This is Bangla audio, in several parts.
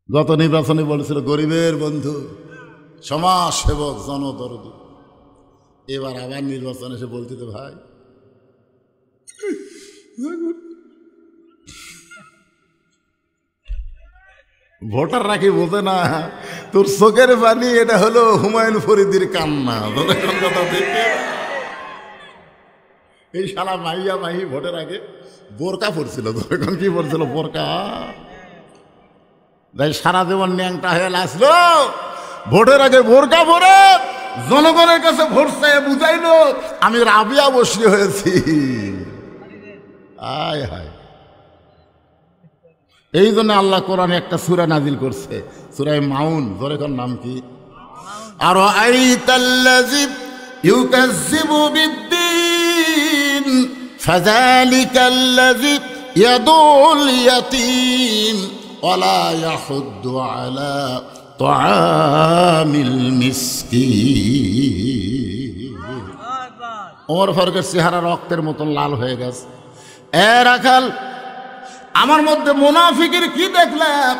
গত নির্বাচনে বলেছিল গরিবের বন্ধু, সমাজ সেবক, জনদরদি। এবার আবার নির্বাচনে এসে বলতে তো ভাই ভোটাররা কি বোঝে না তোর চোখের পানি এটা হলো হুমায়ুন ফরিদির কান্না। কথা দেখে এই শালা মাইয়া মাহি ভোটের আগে বোরকা পড়ছিল, তখন কি পড়ছিল? বোরকা। তাই সারা জীবন ন্যাংটা হয়ে আসলো, ভোটের আগে বোরকা পরে জনগণের কাছে ভোট চাই বুঝাইলো আমি রাবিয়া বসি হয়েছি। আয় হায়, এই জন্য আল্লাহ কোরআনে একটা সূরা নাজিল করছে, সূরা মাউন। জোরে কোন নাম কি? আর আইতাল্লাযী ইউকাযযিবু বিদ্দীন ফাযালিকাল্লাযী ইয়াদুল ইয়াতীম ওয়ালা ইয়াহুদ্দু আলা তাআমিল মিসকিন। ওমর ফারুকের চেহারা রক্তের মতন লাল হয়ে গেছে। রাখাল, আমার মধ্যে মুনাফিকের কি দেখলাম?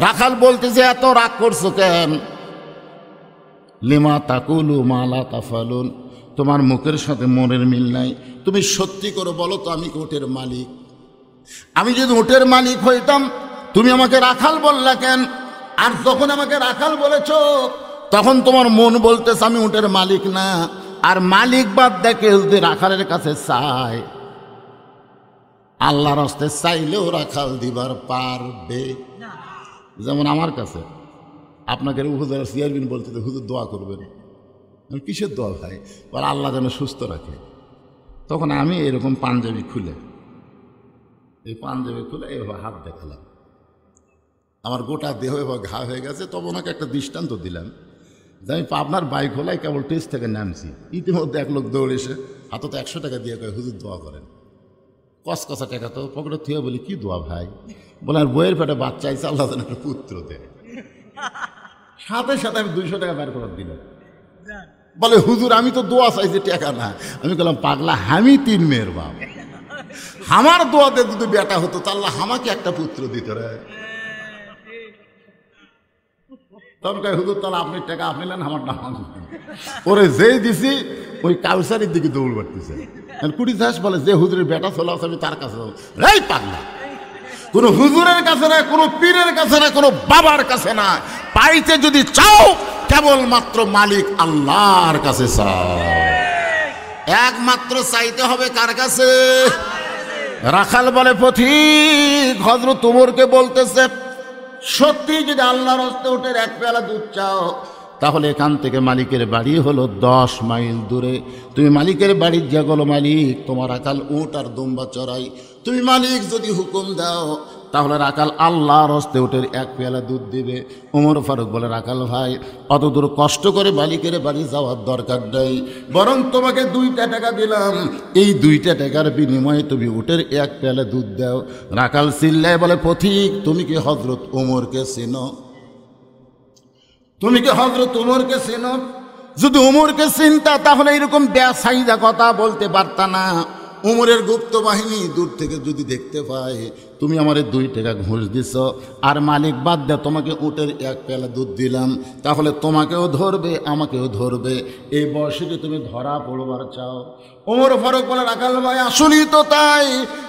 রাখাল বলতেছে এত রাগ করছো কেন? লিমা তাকুলু মা লা তাফালুন, তোমার মুখের সাথে মনের মিল নাই। তুমি সত্যি করে বলো তো আমি কি উটের মালিক? আমি যদি উটের মালিক হইতাম তুমি আমাকে রাখাল বললা কেন? আর যখন আমাকে রাখাল বলেছো তখন তোমার মন বলতেছে আমি উটের মালিক না। আর মালিক বাদ দেখে যদি রাখালের কাছে চায়, আল্লাহর হস্তে চাইলেও রাখাল দিবার পারবে। যেমন আমার কাছে আপনাকে হুজুর সিয়ারবিন বলতে হুজুর দোয়া করবেন। কিসের দোয়া ভাই? বলে আল্লাহ যেন সুস্থ রাখে। তখন আমি এরকম পাঞ্জাবি খুলে, এই পাঞ্জাবি খুলে এভাবে হাত দেখালাম, আমার গোটা দেহ এবার ঘা হয়ে গেছে। তবে ওনাকে একটা দৃষ্টান্ত দিলাম যে আমি পাবনার বাইক হলাই কেবল টেস্ট থেকে নামছি, ইতিমধ্যে এক লোক দৌড়ে এসে হাতে তো 100 টাকা দিয়ে কয় হুজুর দোয়া করেন। কসকসা টাকা তো পকেটে থুয়ে বলি কি দোয়া ভাই? বলে আর বইয়ের পেটে বাচ্চা আইসে আল্লাহ যেন একটা পুত্র দেয়। সাথে সাথে আমি 200 টাকা বের করে দিলাম। বলে হুজুর আমি তো দোয়া চাইছি টাকা না। আমি বললাম পাগলা, আমি 3 মেয়ের বাপ, আমার দোয়াতে যদি বেটা হতো তাহলে আমাকে একটা পুত্র দিত রে। তখন কয় হুজুর তাহলে আপনি টাকা আপনি নেন, আমার নাম ওরে যেই দিছি ওই কাউসারির দিকে দৌড় বাড়তেছে। কুড়ি চাষ বলে যে হুজুরের বেটা চলে আসে আমি তার কাছে যাবো। এই পাগলা, কোনো হুজুরের কাছে না, কোনো পীরের কাছে না, কোনো বাবার কাছে না, পাইতে যদি চাও কেবলমাত্র মালিক আল্লাহর কাছে চাও। একমাত্র চাইতে হবে কার কাছে? রাখাল বলে পথিক হযরত ওমরকে বলতেছে সত্যি যদি আল্লাহর হস্তে উটের 1 পেয়ালা দুধ চাও তাহলে এখান থেকে মালিকের বাড়ি হলো 10 মাইল দূরে। তুমি মালিকের বাড়ির যে গেলো, মালিক তোমার রাখাল উট আর দুম্বা চড়াই, তুমি মালিক যদি হুকুম দাও তাহলে রাখাল আল্লাহর হস্তে উটের 1 পেয়ালা দুধ দিবে। ওমর ফারুক বলে রাখাল ভাই অত দূর কষ্ট করে মালিকের বাড়ি যাওয়ার দরকার নেই, বরং তোমাকে 2টা টাকা দিলাম, এই 2টা টাকার বিনিময়ে তুমি উটের 1 পেয়ালা দুধ দাও। রাখাল চিল্লায় বলে পথিক তুমি কি হযরত ওমরকে চেনো? তুমি কি হযরত ওমরকে চেনো? যদি ওমরকে চিনতা তাহলে এরকম বেসাইদা কথা বলতে পারতা না। ওমরের গুপ্ত বাহিনী দূর থেকে যদি দেখতে পায় তুমি আমারে 2 টাকা ঘুষ দিছ আর মালিক বাদ দে তোমাকে উটের 1 পেয়ালা দুধ দিলাম, তাহলে তোমাকেও ধরবে আমাকেও ধরবে। এই বয়সে তুমি ধরা পড়বার চাও? ওমর ফারুক বলে রাখাল ভাই আসলেই তো তাই,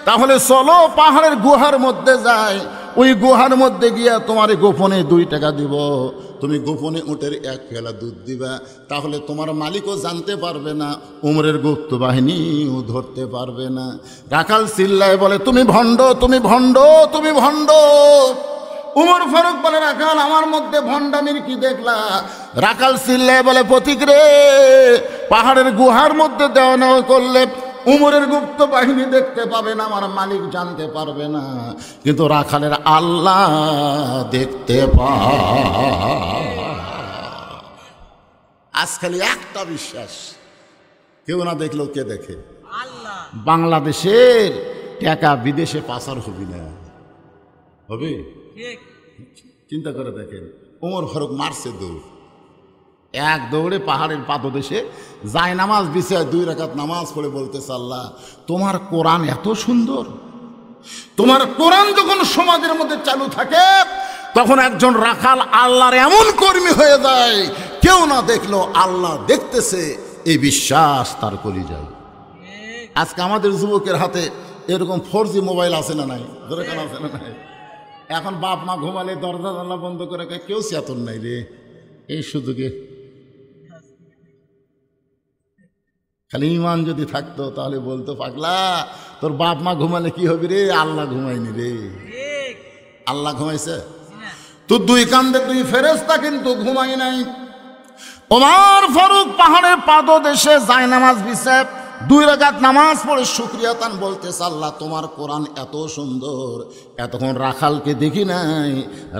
তাহলে চলো পাহাড়ের গুহার মধ্যে যাই, ওই গুহার মধ্যে গিয়া তোমারে গোপনে 2 টাকা দিব, তুমি গোপনে উটের 1 পেয়ালা দুধ দিবা, তাহলে তোমার মালিকও জানতে পারবে না, ওমরের গুপ্ত বাহিনীও ধরতে পারবে না। রাখাল চিল্লায় বলে তুমি ভণ্ড, তুমি ভণ্ড, তুমি ভণ্ড। ওমর ফারুক বলে রাখাল আমার মধ্যে ভণ্ডামির কি দেখলা? রাখাল চিল্লায় বলে পথিক রে, পাহাড়ের গুহার মধ্যে দেওয়া নেওয়া করলে উমরের গুপ্ত বাহিনী দেখতে পাবে না, আমার মালিক জানতে পারবে না, কিন্তু রাখালের আল্লাহ দেখতে পায়। আজ খালি একটা বিশ্বাস, কেউ না দেখলেও কে দেখে? আল্লাহ। বাংলাদেশের টাকা বিদেশে পাচার হবে না, হবে? চিন্তা করে দেখেন, ওমর ফারুক মারছে দৌড়, 1 দৌড়ে পাহাড়ের পাদদেশে যায় নামাজ বিছায় 2 রাকাত নামাজ পড়ে বলতেছে আল্লাহ তোমার কোরআন এত সুন্দর, তোমার কোরআন যখন সমাজের মধ্যে চালু থাকে তখন একজন রাখাল আল্লাহর এমন কর্মী হয়ে যায়, কেউ না দেখলো আল্লাহ দেখতেছে, এই বিশ্বাস তার কলিজায়। আজকে আমাদের যুবকের হাতে এরকম 4G মোবাইল আছে না নাই? ধরে কেন আছে না নাই? এখন বাপ মা ঘুমালে দরজা জানলা বন্ধ করে কেউ চেতন নাই রে। এই সুযোগে খালি ইমান যদি থাকতো তাহলে বলতো, পাগলা তোর বাপ মা ঘুমালে কি হবে রে? আল্লাহ ঘুমায়নি রে। আল্লাহ ঘুমাইছে? তো দুই কান্দে দুই ফেরেশতা কিন্তু ঘুমাই নাই। ওমর ফারুক পাহাড়ের পাদদেশে যায় নামাজ বিছে 2 রাকাত নামাজ পড়ে শুকরিয়া তান বলতেছে, আল্লাহ তোমার কোরআন এত সুন্দর, এতক্ষণ রাখালকে দেখি নাই,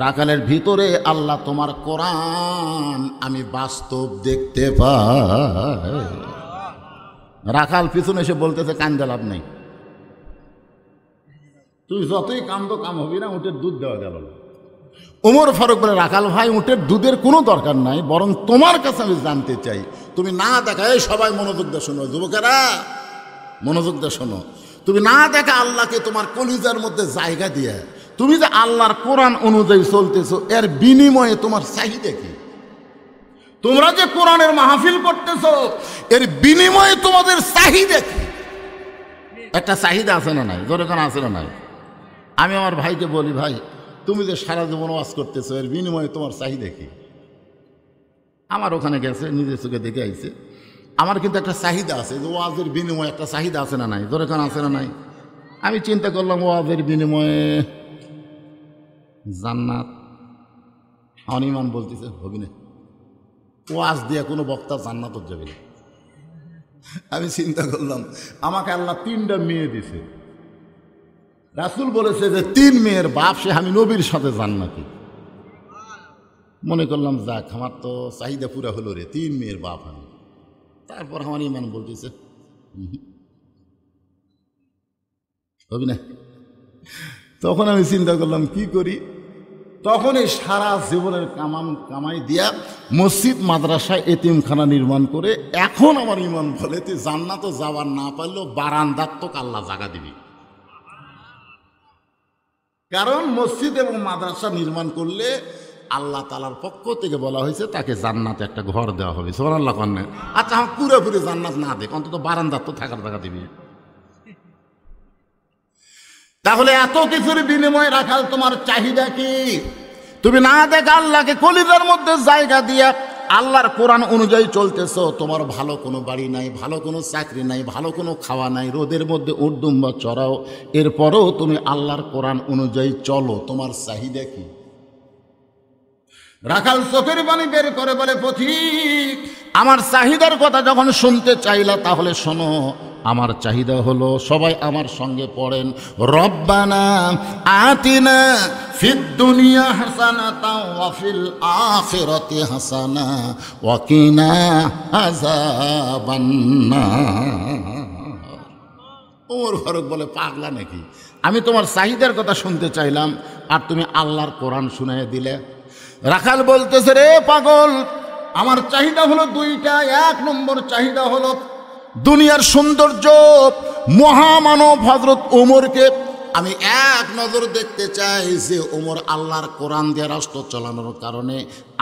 রাখালের ভিতরে আল্লাহ তোমার কোরআন আমি বাস্তব দেখতে পাই। রাখাল পিছনে এসে বলতেছে, কান্দে লাভ নেই, তুই যতই কান্দো কাম হবি না, উটের দুধ দেওয়া গেল। ওমর ফারুক বলে, রাখাল ভাই উটের দুধের কোনো দরকার নাই, বরং তোমার কাছে আমি জানতে চাই, তুমি না দেখা, এই সবাই মনোযোগ দিয়ে শোনো যুবকেরা, মনোযোগ দিয়ে শোনো, তুমি না দেখা আল্লাহকে তোমার কলিজার মধ্যে জায়গা দিয়ে তুমি যে আল্লাহর কোরআন অনুযায়ী চলতেছো, এর বিনিময়ে তোমার চাহিদা কি? তোমরা যে কোরআনের মাহফিল করতেছো, এর বিনিময়ে তোমাদের চাহিদা কি? একটা চাহিদা আছে না নাই? জোরে কেন আছে না নাই? আমি আমার ভাইকে বলি, ভাই তুমি যে সারা জীবন ওয়াজ করতেছো, এর বিনিময়ে তোমার চাহিদা কি? আমার ওখানে গেছে, নিজের চোখে দেখে আইছে, আমার কিন্তু একটা চাহিদা আছে, যে ওয়াজের বিনিময়ে একটা চাহিদা আছে না নাই? জোরে কেন আছে না নাই? আমি চিন্তা করলাম, ওয়াজের বিনিময়ে জান্নাত। অনিমান বলতেছে হবি না, ওয়াজ দিয়ে কোনো বক্তা জান্নাত যাবে না। আমি চিন্তা করলাম, আমাকে আল্লাহ 3টা মেয়ে দিছে, রাসূল বলেছে যে 3 মেয়ের বাপ সে, আমি নবীর সাথে জান্নাতি। মনে করলাম যাক, আমার তো চাহিদা পুরা হলো রে, 3 মেয়ের বাপ আমি। তারপর আমার ইমান বলতেছে হবি না। তখন আমি চিন্তা করলাম কি করি, তখন এই সারা জীবনের কামাই দিয়া মসজিদ মাদ্রাসায় এতিমখানা নির্মাণ করে, এখন আমার ইমান বলে তুই জান্নাতও যাওয়ার না পারলেও বারান্দার তো আল্লাহ জায়গা দিবি। কারণ মসজিদ এবং মাদ্রাসা নির্মাণ করলে আল্লাহ তাআলার পক্ষ থেকে বলা হয়েছে তাকে জান্নাতে একটা ঘর দেওয়া হবে। সুবহানাল্লাহ কন্যা। আচ্ছা, আমার পুরোপুরি জান্নাত না দেখ, অন্তত বারান্দার তো থাকার জায়গা দিবি। তাহলে এত কিছুর বিনিময়ে রাখাল তোমার চাহিদা কি? তুমি না দেখ আল্লাহকে কলিজার মধ্যে জায়গা দিয়া আল্লাহর কোরআন অনুযায়ী চলতেছো, তোমার ভালো কোনো বাড়ি নাই, ভালো কোনো চাকরি নাই, ভালো কোনো খাওয়া নাই, রোদের মধ্যে উটদুম্বা চড়াও, এরপরেও তুমি আল্লাহর কোরআন অনুযায়ী চলো, তোমার চাহিদা কি? রাখাল চোখের পানি বের করে বলে, পথিক আমার চাহিদার কথা যখন শুনতে চাইলা তাহলে শোনো, আমার চাহিদা হলো, সবাই আমার সঙ্গে পড়েন, রব্বানা আতিনা ফিদ দুনিয়া হাসানাতাও ওয়া ফিল আখিরাতি হাসানা ওয়া কিনা আযাবান্নার। ওমর ফারুক বলে, পাগলা নাকি? আমি তোমার চাহিদার কথা শুনতে চাইলাম আর তুমি আল্লাহর কোরআন শুনাইয়া দিলে। রাখাল বলতেছে, রে পাগল, আমার চাহিদা হলো 2টা। 1 নম্বর চাহিদা হলো দুনিয়ার সৌন্দর্য, মহামানব হযরত ওমরকে আমি এক নজর দেখতে চাই, যে ওমর আল্লাহর কোরআন দিয়ে রাষ্ট্র চালানোর কারণে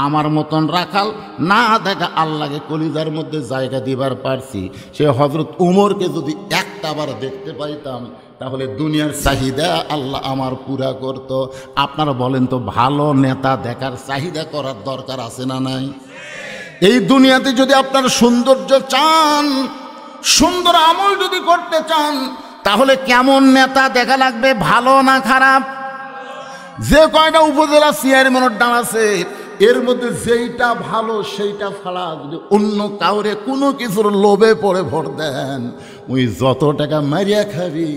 আমার মতন রাখাল না দেখা আল্লাহকে কলিজার মধ্যে জায়গা দিবার পারছি, সে হযরত ওমরকে যদি একটাবার দেখতে পাইতাম তাহলে দুনিয়ার চাহিদা আল্লাহ আমার পুরা করত। আপনারা বলেন তো, ভালো নেতা দেখার চাহিদা করার দরকার আছে না নাই? এই দুনিয়াতে যদি আপনার সৌন্দর্য চান, সুন্দর আমল যদি করতে চান, তাহলে কেমন নেতা দেখা লাগবে, ভালো না খারাপ? যে কয়টা উপজেলা চেয়ারম্যানের ডান আছে, এর মধ্যে যেইটা ভালো সেইটা ছাড়া যদি অন্য কাউরে কোনো কিছুর লোভে পড়ে ভোট দেন, ওই যত টাকা মারিয়া খাবি,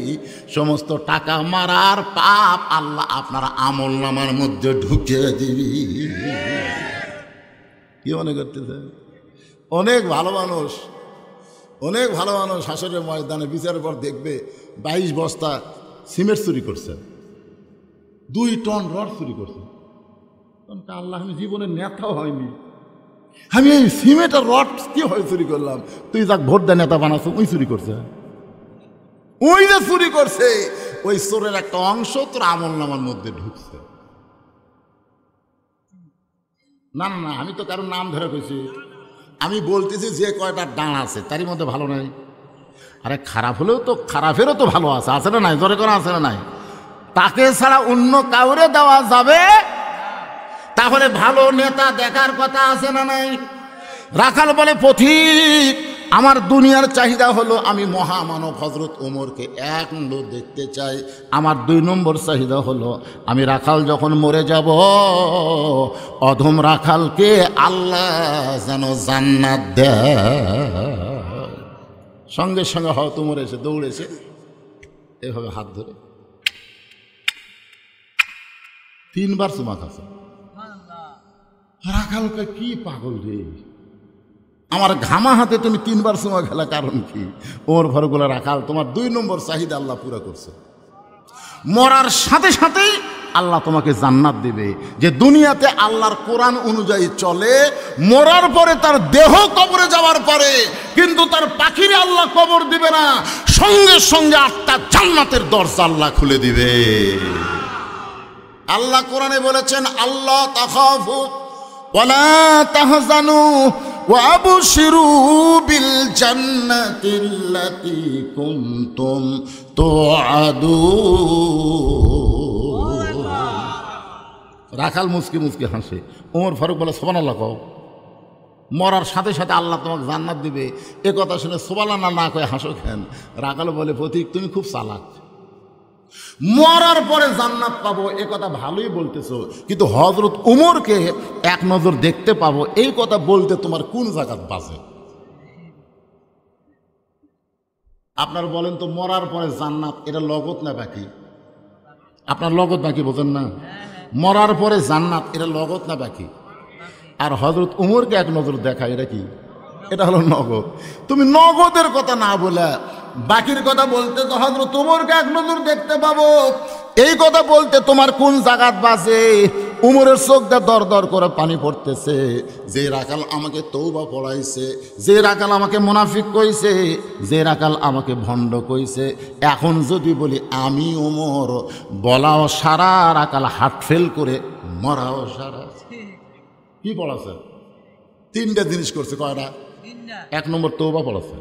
সমস্ত টাকা মারার পাপ আল্লাহ আপনার আমল নামার মধ্যে ঢুকিয়ে দিবি। কি মনে করতেছে? অনেক ভালো মানুষ, অনেক ভালো মানুষ হাসরের ময়দানে বিচারের পর দেখবে 22 বস্তা সিমেন্ট চুরি করছে, 2 টন রড চুরি করছে। আল্লাহ, আমি জীবনে নেতাও হয়নি, আমি এই সিমেন্ট আর রড কি হয় চুরি করলাম? তুই যাক ভোট দেয় নেতা বানাচ্ছ, ওই চুরি করছে, ওই যে চুরি করছে, ওই চোরের একটা অংশ তোর আমল নামার মধ্যে ঢুকছে। না না না, আমি তো কারোর নাম ধরে কইছি। আমি বলতেছি যে কয়টা ডান আছে তারই মধ্যে ভালো নাই। আরে খারাপ হলেও তো খারাপেরও তো ভালো আছে, আছে না নাই? জোরে করে আছে না নাই? তাকে ছাড়া অন্য কাউরে দেওয়া যাবে? তাহলে ভালো নেতা দেখার কথা আছে না নাই? রাখাল বলে পথিক, আমার দুনিয়ার চাহিদা হলো আমি মহামানব হযরত ওমরকে এক নজর দেখতে চাই। আমার 2 নম্বর চাহিদা হলো আমি রাখাল যখন মরে যাব, অধম রাখালকে আল্লাহ যেন জান্নাত দেয়। সঙ্গে সঙ্গে হয়তো ওমর এসে দৌড়েছে, এভাবে হাত ধরে 3 বার চুমা খাচ্ছে। রাখালকে কি পাগল রে, আমার ঘামা হাতে তুমি 3 বার চুমা খেলা কারণ কি? ওর ঘরগুলো রাখাল তোমার 2 নম্বর চাহিদা আল্লাহ পুরা করছে। মরার সাথে সাথেই আল্লাহ তোমাকে জান্নাত দিবে। যে দুনিয়াতে আল্লাহর কোরআন অনুযায়ী চলে, মরার পরে তার দেহ কবরে যাওয়ার পরে কিন্তু তার পাখিরে আল্লাহ কবর দিবে না, সঙ্গে সঙ্গে 8টা জান্নাতের দরজা আল্লাহ খুলে দিবে। আল্লাহ কোরআনে বলেছেন, আল্লাহ তাখাফু ওয়ালা তাহজানু ওয়াবশিরু বিল জান্নাতিল্লাতী কুনতুম তুআদুন। রাখাল মুস্কি মুস্কি হাসে। ওমর ফারুক বলে সুবহানাল্লাহ কও। মরার সাথে সাথে আল্লাহ তোমাকে জান্নাত দিবে, এ কথা শুনে সুবহানাল্লাহ না কয়ে হাসো কেন? রাখাল বলে পথিক তুমি খুব চালাক, মরার পরে জান্নাত পাবো এ কথা ভালোই বলতেছো, কিন্তু হযরত ওমরকে এক নজর দেখতে পাবো এই কথা বলতে তোমার কোন জায়গা বাজে? আপনার বলেন তো, মরার পরে জান্নাত এটা লগত না বাকি? আপনার লগত বাকি বোঝেন না? মরার পরে জান্নাত এটা লগত না বাকি? আর হযরত ওমরকে এক নজর দেখা এটা কি? এটা হলো নগদ। তুমি নগদের কথা না বলে বাকির কথা বলতে তো হযরত ওমরকে এক নজর দেখতে পাবো এই কথা বলতে তোমার কোন জায়গাত বাজে? উমরের চোখ দিয়ে দর দর করে পানি পড়তেছে। যে রাখাল আমাকে তওবা পড়াইছে, যে রাখাল আমাকে মুনাফিক কইছে, যে রাখাল আমাকে ভণ্ড কইছে, এখন যদি বলি আমি ওমর, বলাও সারা, রাখাল হার্ট ফেল করে মরাও সারা। কি পড়াছে? 3টা জিনিস করছে। কয়টা? 1 নম্বর তওবা পড়াছে,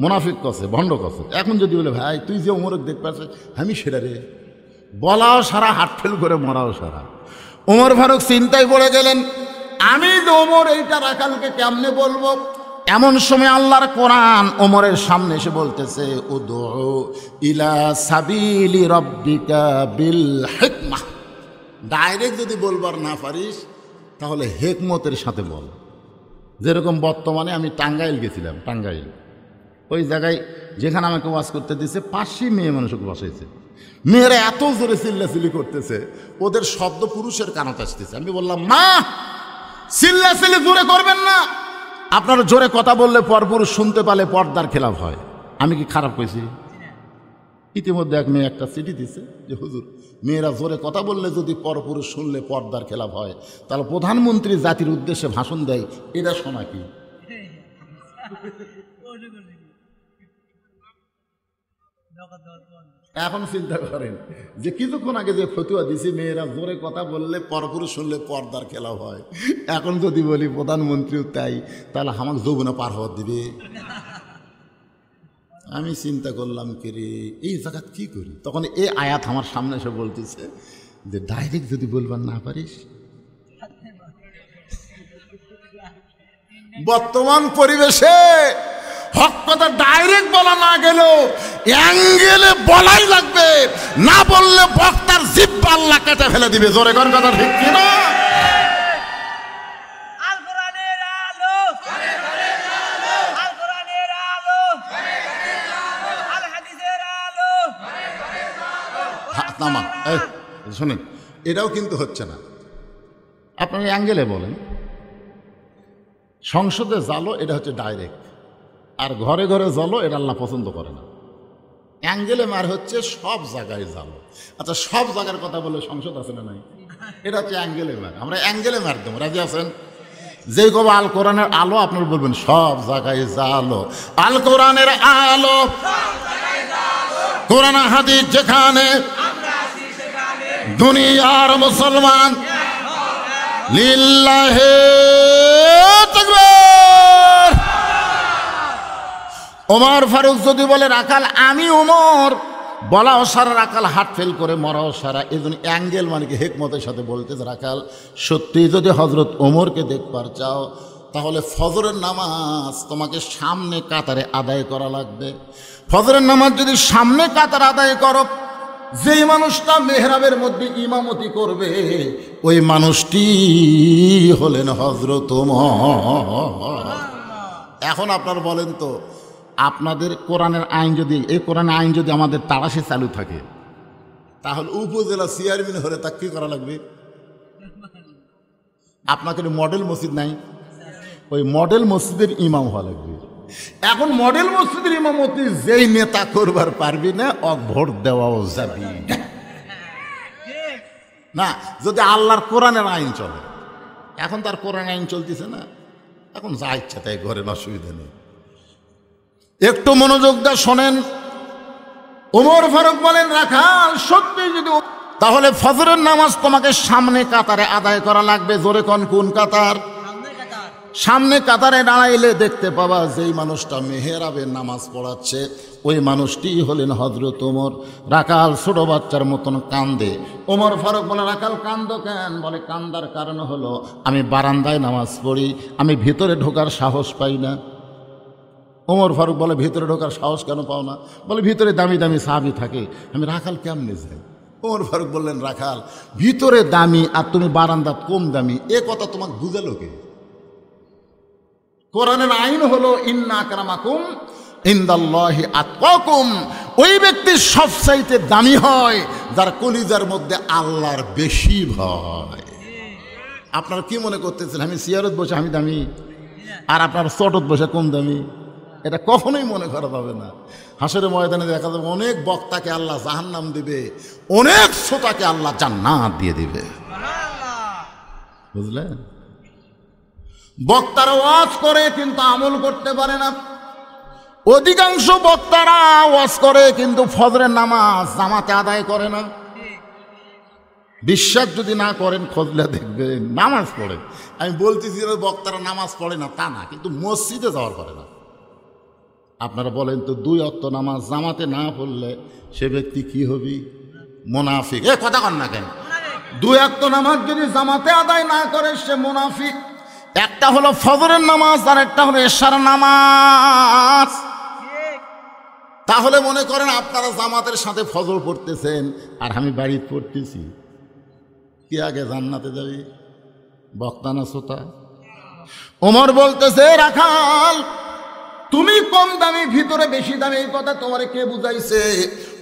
মুনাফিক করছে, ভণ্ড করছে। এখন যদি বলে ভাই তুই যে ওমরক দেখ পাচ্ছিস, আমি সেটা রে, বলাও সারা, হার্ট ফেল করে মরাও সারা। ওমর ফারুক চিন্তায় পড়ে গেলেন, আমি যে ওমর এইটা রাখালকে কেমনে বলবো? এমন সময় আল্লাহর কোরআন ওমরের সামনে এসে বলতেছে, উদউ ইলা সাবিলি রাব্বিকা বিল হিকমাহ। ডাইরেক্ট যদি বলবার না পারিস তাহলে হিকমতের সাথে বল। যেরকম বর্তমানে আমি টাঙ্গাইল গেছিলাম, টাঙ্গাইল ওই জায়গায় যেখানে আমাকে ওয়াজ করতে দিয়েছে 500 মেয়ে মানুষকে বসাইছে। মেয়েরা এত জোরে চিল্লাচিল্লি করতেছে, ওদের শব্দ পুরুষের কানত আসতেছে। আমি বললাম, মা চিল্লাচিল্লি জোরে করবেন না, আপনারা জোরে কথা বললে পরপুরুষ শুনতে পারলে পর্দার খেলাফ হয়। আমি কি খারাপ কইছি? ইতিমধ্যে এক মেয়ে একটা চিঠি দিছে যে হুজুর, মেয়েরা জোরে কথা বললে যদি পরপুরুষ শুনলে পর্দার খেলাফ হয়, তাহলে প্রধানমন্ত্রী জাতির উদ্দেশ্যে ভাষণ দেয়, এটা শোনা কি? এখন চিন্তা করেন যে কিছুক্ষণ আগে যে ফতুয়া দিছি মেয়েরা জোরে কথা বললে পরপুরুষ শুনলে পর্দার খেলাফ হয়, এখন যদি বলি প্রধানমন্ত্রীও তাই, তাহলে আমাকে যৌবনা পার হওয়ার দিবে। আমি চিন্তা করলাম কি রে, এই জায়গা কি করি? তখন এই আয়াত আমার সামনে এসে বলতেছে যে ডাইরেক্ট যদি বলবার না পারিস। বর্তমান পরিবেশে হক কথা ডাইরেক্ট বলা না গেলেও অ্যাঙ্গেলে বলাই লাগবে, না বললে বক্তার জিহ্বা আল্লাহ কেটে ফেলে দিবে। জোরে কোন কথা ঠিক কি না? শুনেন, এটাও কিন্তু হচ্ছে না। আপনারা অ্যাঙ্গেলে বলেন, সংসদে জালো এটা হচ্ছে ডাইরেক্ট, আর ঘরে ঘরে জালো এটা আল্লাহ পছন্দ করে না। অ্যাঙ্গেলে মার হচ্ছে সব জায়গায় জালো। আচ্ছা, সব জায়গার কথা বলে সংসদ আছে না নাই? এটা হচ্ছে অ্যাঙ্গেলে মার। আমরা অ্যাঙ্গেলে মার দেবো, রাজি আছেন? যে কব আল কোরআনের আলো, আপনারা বলবেন সব জায়গায় জালো। আল কোরআনের আলো, কোরআন হাদিস যেখানে, দুনিয়ার মুসলমান লিল্লাহে তাকবীর। ওমর ফারুক যদি বলে রাখাল আমি ওমর, বলাও সারা, রাখাল হার্ট ফেল করে মরাও সারা। এই জন্য অ্যাঙ্গেল মানে কি হেকমতের সাথে বলতেছে রাখাল সত্যি যদি হজরত ওমরকে দেখবার চাও তাহলে ফজরের নামাজ তোমাকে সামনে কাতারে আদায় করা লাগবে। ফজরের নামাজ যদি সামনে কাতার আদায় করো, যেই মানুষটা মেহরাবের মধ্যে ইমামতি করবে ওই মানুষটি হলেন হজরত ওমর। এখন আপনার বলেন তো, আপনাদের কোরআনের আইন যদি, এই কোরআনের আইন যদি আমাদের তাড়াশে চালু থাকে তাহলে উপজেলা চেয়ারম্যান হলে তা কি করা লাগবে? আপনাকে মডেল মসজিদ নাই, ওই মডেল মসজিদের ইমাম হওয়া লাগবে। এখন মডেল মসজিদের ইমামতি যেই নেতা করবার পারবি না, ভোট দেওয়াও যাবি না যদি আল্লাহর কোরআনের আইন চলে। এখন তার কোরআন আইন চলতেছে না, এখন যা ইচ্ছা তাই ঘরের, অসুবিধা নেই। একটু মনোযোগ দিয়ে শোনেন। ওমর ফারুক বলেন রাখাল সত্যি যদি, তাহলে ফজরের নামাজ তোমাকে সামনে কাতারে আদায় করা লাগবে। জোরে কোন, কোন কাতার? সামনে কাতারে দাঁড়াইলে দেখতে পাবা যেই মানুষটা মেহরাবে নামাজ পড়াচ্ছে ওই মানুষটি হলেন হজরত ওমর। রাখাল ছোট বাচ্চার মতন কান্দে। ওমর ফারুক বলে রাখাল কান্দো কেন? বলে কান্দার কারণ হলো আমি বারান্দায় নামাজ পড়ি, আমি ভিতরে ঢোকার সাহস পাই না। ওমর ফারুক বলে ভিতরে ঢোকার সাহস কেন পাও না? বলে ভিতরে দামি দামি সাহাবী থাকে, আমি রাখাল কেমনে যাই? ওমর ফারুক বললেন রাখাল ভিতরে দামি আর তুমি বারান্দাত কম দামি, এ কথা তোমাকে বুঝালো কে? কোরআনের আইন হলো ইন্না আকরামাকুম ইনদাল্লাহি আতকাকুম। ওই ব্যক্তি সবচাইতে দামি হয় যার কলিজার মধ্যে আল্লাহর বেশি ভয়। আপনারা কি মনে করতেছেন আমি চেয়ারত বসে আমি দামি আর আপনার চটত বসে কম দামি? এটা কখনোই মনে করা যাবে না। হাসরের ময়দানে দেখা যাবে অনেক বক্তাকে আল্লাহ জাহান্নাম দিবে, অনেক শ্রোতাকে আল্লাহ জান্নাত দিয়ে দিবে। বুঝলেন? বক্তারা ওয়াজ করে কিন্তু আমল করতে পারে না। অধিকাংশ বক্তারা ওয়াজ করে কিন্তু ফজরের নামাজ জামাতে আদায় করে না। বিশ্বাস যদি না করেন খোঁজলে দেখবেন নামাজ পড়ে। আমি বলতেছি যে বক্তারা নামাজ পড়ে না তা না, কিন্তু মসজিদে যাওয়ার করে না। আপনারা বলেন তো, 2 ওয়াক্ত নামাজ জামাতে না পড়লে সে ব্যক্তি কি হবি? মুনাফিক। এ কথা কন না কেন? 2 ওয়াক্ত নামাজ যদি জামাতে আদায় না করে সে মুনাফিক। একটা হলো ফজরের নামাজ আর একটা হলো এশার নামাজ। তাহলে মনে করেন আপনারা জামাতের সাথে ফজর পড়তেছেন আর আমি বাড়ি পড়তেছি, কি আগে জান্নাতে যাবি? বক্তা না শ্রোতা? ওমর বলতেছে রাখাল তুমি কম দামি ভিতরে বেশি দামি, এই কথা তোমারে কে বুঝাইছে?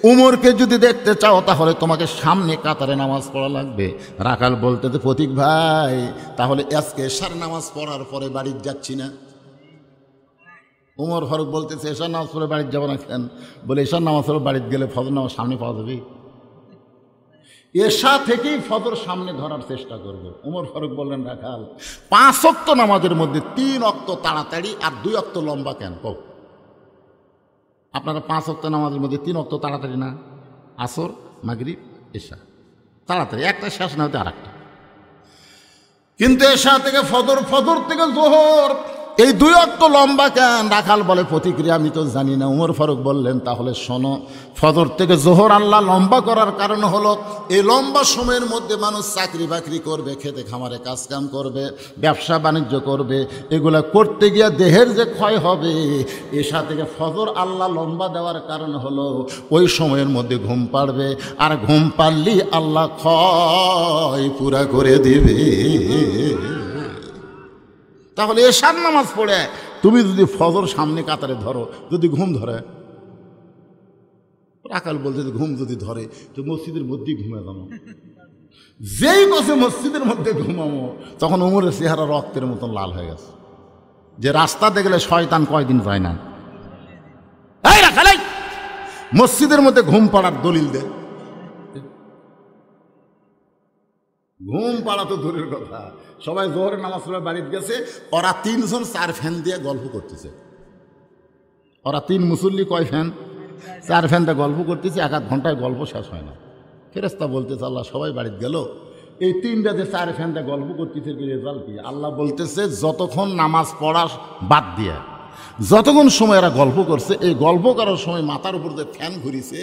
উমরকে যদি দেখতে চাও তাহলে তোমাকে সামনে কাতারে নামাজ পড়া লাগবে। রাখাল বলতেছে প্রতীক ভাই তাহলে আজকে এশার নামাজ পড়ার পরে বাড়ি যাচ্ছি না। উমর ফারুক বলতেছে এশার নামাজ পড়ে বাড়িতে যাবো না কেন? বলে এশার নামাজ পড়ে বাড়িতে গেলে ফজর নামাজ সামনে পাওয়া যাবে। এশা থেকেই ফজর সামনে ধরার চেষ্টা করবে। উমর ফারুক বললেন রাখাল 5 ওয়াক্ত নামাজের মধ্যে 3 ওয়াক্ত তাড়াতাড়ি আর 2 ওয়াক্ত লম্বা কেন? কও আপনারা 5 ওয়াক্ত নামাজের মধ্যে 3 ওয়াক্ত তাড়াতাড়ি না? আসর, মাগরিব, এশা তাড়াতাড়ি, একটা শেষ না হতে আর একটা। কিন্তু এশা থেকে ফজর, ফজর থেকে জোহর, এই 2 ওয়াক্ত লম্বা কেন? রাখাল বলে প্রতিক্রিয়া আমি তো জানি না। উমর ফারুক বললেন তাহলে শোনো, ফজর থেকে জোহর আল্লাহ লম্বা করার কারণ হলো এই লম্বা সময়ের মধ্যে মানুষ চাকরি বাকরি করবে, খেতে খামারে কাজকাম করবে, ব্যবসা বাণিজ্য করবে, এগুলা করতে গিয়ে দেহের যে ক্ষয় হবে, এশা থেকে ফজর আল্লাহ লম্বা দেওয়ার কারণ হলো ওই সময়ের মধ্যে ঘুম পাড়বে, আর ঘুম পাড়লেই আল্লাহ ক্ষয় পুরা করে দেবে। তাহলে এশার নামাজ পড়ে তুমি যদি ফজর সামনে কাতারে ধরো, যদি ঘুম ধরে, রাখাল বলতে ঘুম যদি ধরে তো মসজিদের মধ্যেই ঘুমে যাবো। যেই বসে মসজিদের মধ্যে ঘুমাবো তখন উমরের চেহারা রক্তের মতন লাল হয়ে গেছে, যে রাস্তা দেখলে শয়তান কয়দিন যায় না। এই রাখাল মসজিদের মধ্যে ঘুম পাড়ার দলিল দে। ঘুম পাড়া তো দূরের কথা, সবাই জোহরের নামাজ পড়ে বাড়িতে গেছে, ওরা 3 জন 4 ফ্যান দিয়ে গল্প করতেছে। ওরা 3 মুসল্লি, কয় ফ্যান? 4 ফ্যান দিয়ে গল্প করতেছে। 1-1 ঘন্টায় গল্প শেষ হয় না। ফেরেশতা বলতেছে আল্লাহ সবাই বাড়িতে গেল, এই তিনটা যে চার ফ্যানটা গল্প করতেছে রেজাল্ট কি? আল্লাহ বলতেছে যতক্ষণ নামাজ পড়া বাদ দিয়ে যতক্ষণ সময় এরা গল্প করছে, এই গল্প করার সময় মাথার উপর যে ফ্যান ঘুরিছে,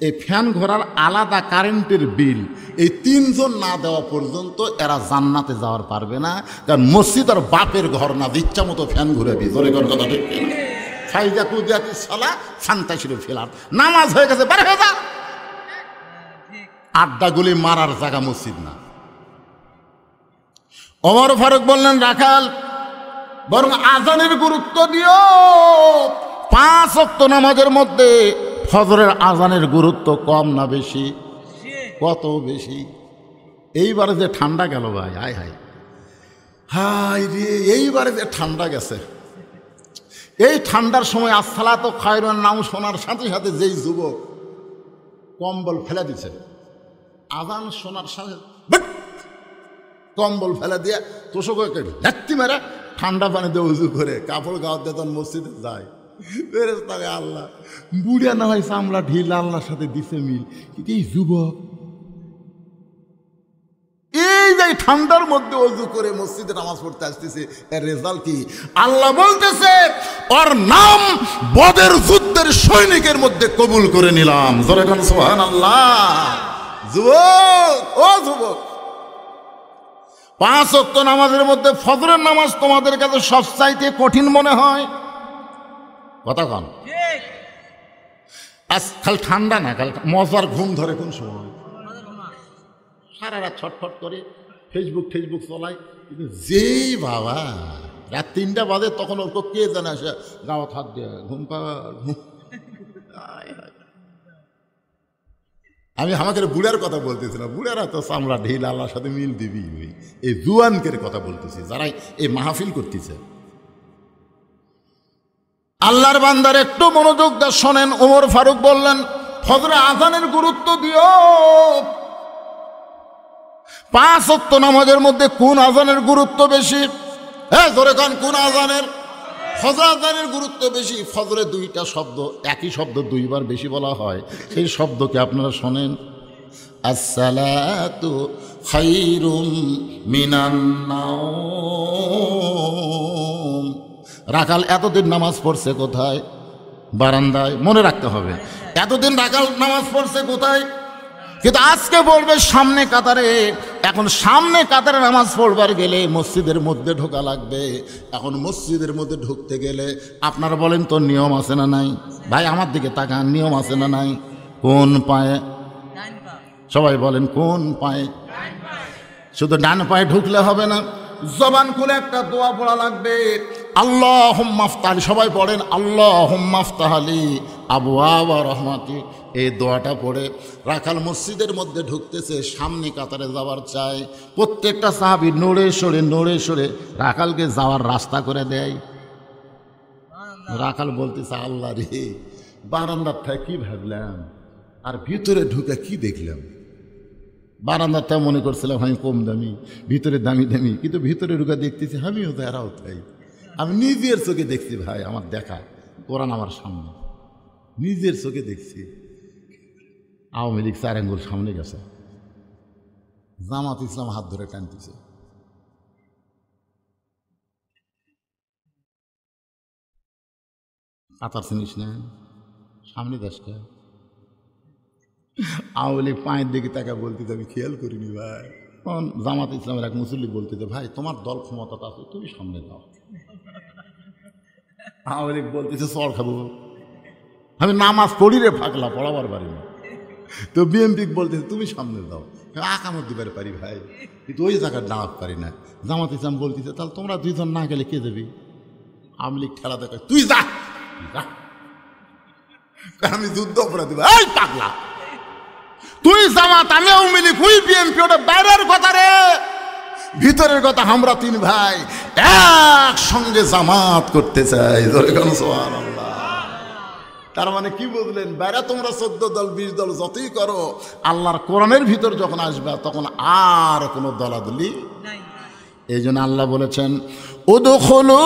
এই ফ্যান ঘোরার আলাদা কারেন্টের বিল এই তিনজন না দেওয়া পর্যন্ত এরা জান্নাতে যাওয়ার পারবে না। কারণ মসজিদ আর বাপের ঘর না, ইচ্ছা মতো ফ্যান ঘুরে ভিতরে কথা ঠিক ফাইজা কুদিয়াতি সালা ফান্তাসির ফেলার নামাজ হয়ে গেছে, বারে হয়ে যা। আড্ডাগুলি মারার জায়গা মসজিদ না। ওমর ফারুক বললেন, রাখাল বরং আজানের গুরুত্ব দিও। 5 ওয়াক্ত নামাজের মধ্যে ফজরের আজানের গুরুত্ব কম না বেশি? কত বেশি। এইবারে যে ঠান্ডা গেল ভাই, হায় হায় হাই রে, এইবারে যে ঠান্ডা গেছে, এই ঠান্ডার সময় আসসালাতু খায়রুন নাম শোনার সাথে সাথে যেই যুবক কম্বল ফেলে দিছে, আজান শোনার সাথে কম্বল ফেলে দিয়ে তোষকে লাত্তি মেরে ঠান্ডা পানি দিয়ে উজু করে কাপড় গাওয়া দিয়ে তখন মসজিদে যায়। ফেরেশতাকে আল্লাহ বুড়িয়া না হয় চামড়া ঢিল আল্লাহর সাথে দিছে মিল, কিন্তু এই যুবক এই যে ঠান্ডার মধ্যে অজু করে মসজিদে নামাজ পড়তে আসতেছে, এর রেজাল্ট কি? আল্লাহ বলতেছে ওর নাম বদর যুদ্ধের সৈনিকের মধ্যে কবুল করে নিলাম। জোরে কোন সুবহানাল্লাহ। যুবক, ও যুবক, 5 ওয়াক্ত নামাজের মধ্যে ফজরের নামাজ তোমাদের কাছে সবচাইতে কঠিন মনে হয়? কথা কন। আজ খালি ঠান্ডা না, কাল মজার ঘুম ধরে কোন সময়? সারা রাত ছটফট করে ফেসবুক চলাই, কিন্তু যেই বাবা রাত 3টা বাজে তখন ওর কে জানে আসে গাওয়া থাক দিয়ে ঘুম ঘুম। আমি আমাকে বুড়ার কথা বলতেছিলাম, বুড়ারা তো চামড়া ঢিল আল্লাহর সাথে মিল দিবি। এই জুয়ানকের কথা বলতেছি যারা এই মাহফিল করতেছে। আল্লাহর বান্দার একটু মনোযোগ দা শোনেন। ওমর ফারুক বললেন, ফজরে আজানের গুরুত্ব দিও। 5 ওয়াক্ত নামাজের মধ্যে কোন আজানের গুরুত্ব বেশি? হ্যাঁ জোরে কান, কোন আজানের? ফজর আজানের গুরুত্ব বেশি। ফজরে 2টা শব্দ, একই শব্দ 2বার বেশি বলা হয়, সেই শব্দকে আপনারা শোনেন, আসসালাতু খায়রুম মিনান নাওম। রাখাল এতদিন নামাজ পড়ছে কোথায়? বারান্দায়। মনে রাখতে হবে, এতদিন রাখাল নামাজ পড়ছে কোথায়? কিন্তু আজকে পড়বে সামনে কাতারে। এখন সামনে কাতারে নামাজ পড়বার গেলে মসজিদের মধ্যে ঢোকা লাগবে। এখন মসজিদের মধ্যে ঢুকতে গেলে আপনারা বলেন তো নিয়ম আছে না নাই? ভাই আমার দিকে তাকান, নিয়ম আছে না নাই? কোন পায়ে? সবাই বলেন কোন পায়ে? শুধু ডান পায়ে ঢুকলে হবে না, জবান খুলে একটা দোয়া পড়া লাগবে। আল্লাহুম্মা আফতাহ, সবাই পড়েন আল্লাহুম্মা আফতাহ লি আবওয়াবা রাহমাতি। এই দোয়াটা পড়ে রাখাল মসজিদের মধ্যে ঢুকতেছে, সামনে কাতারে যাওয়ার চায়। প্রত্যেকটা সাহাবী নড়ে সরে রাখালকে যাওয়ার রাস্তা করে দেয়। রাখাল বলতেছে, আল্লাহ রে, বারান্দার থেকে কি ভাবলাম আর ভিতরে ঢুকে কি দেখলাম। বারান্দারটা মনে করছিলাম আমি কম দামি, ভিতরে দামি দামি, কিন্তু ভিতরে ঢুকে দেখতেছি আমিও তো এরাও তাই। আমি নিজের চোখে দেখছি ভাই, আমার দেখা কোরআন আমার সামনে, নিজের চোখে দেখছি। আওয়ামী লীগ 4 আঙ্গুল সামনে গেছে, জামাত ইসলাম হাত ধরে টানতেছে। কাতার চিনিস না? সামনে দেশটা আওয়ামী লীগ পায়ের দিকে তাকা বলতেছে, আমি খেয়াল করিনি ভাই। তখন জামাত ইসলামের এক মুসল্লি বলতেছে, ভাই তোমার দল ক্ষমতা আছে, তুমি সামনে দাও। আওয়ামী লীগ বলতেছে, চর খাবো, আমি নামাজ পড়ি রে ফাঁকলা, পড়াবার পারি না। তো বিএনপি বলতেছে, তুমি সামনে দাও, আকামত দিবার পারি ভাই, কিন্তু ওই জায়গার দাঁড়াত পারি না। জামাত ইসলাম বলতেছে, তাহলে তোমরা 2 জন না গেলে কে দেবে? আওয়ামী লীগ ঠেলা দেখে, তুই যা, আমি যুদ্ধ অপরাধী। এই পাগলা, তুই জামাত, আমি আওয়ামী লীগ, তুই বিএনপি, ওটা বাইরের কথা রে, ভিতরের কথা। আমরা 3 ভাই একসঙ্গে জামাত করতে চাই। তার মানে কি বুঝলেন? বাইরে তোমরা 14 দল 20 দল যতই করো, আল্লাহর কোরআনের ভিতর যখন আসবে তখন আর কোনো দলাদলি নাই। এই জন্য আল্লাহ বলেছেন, উদখুলু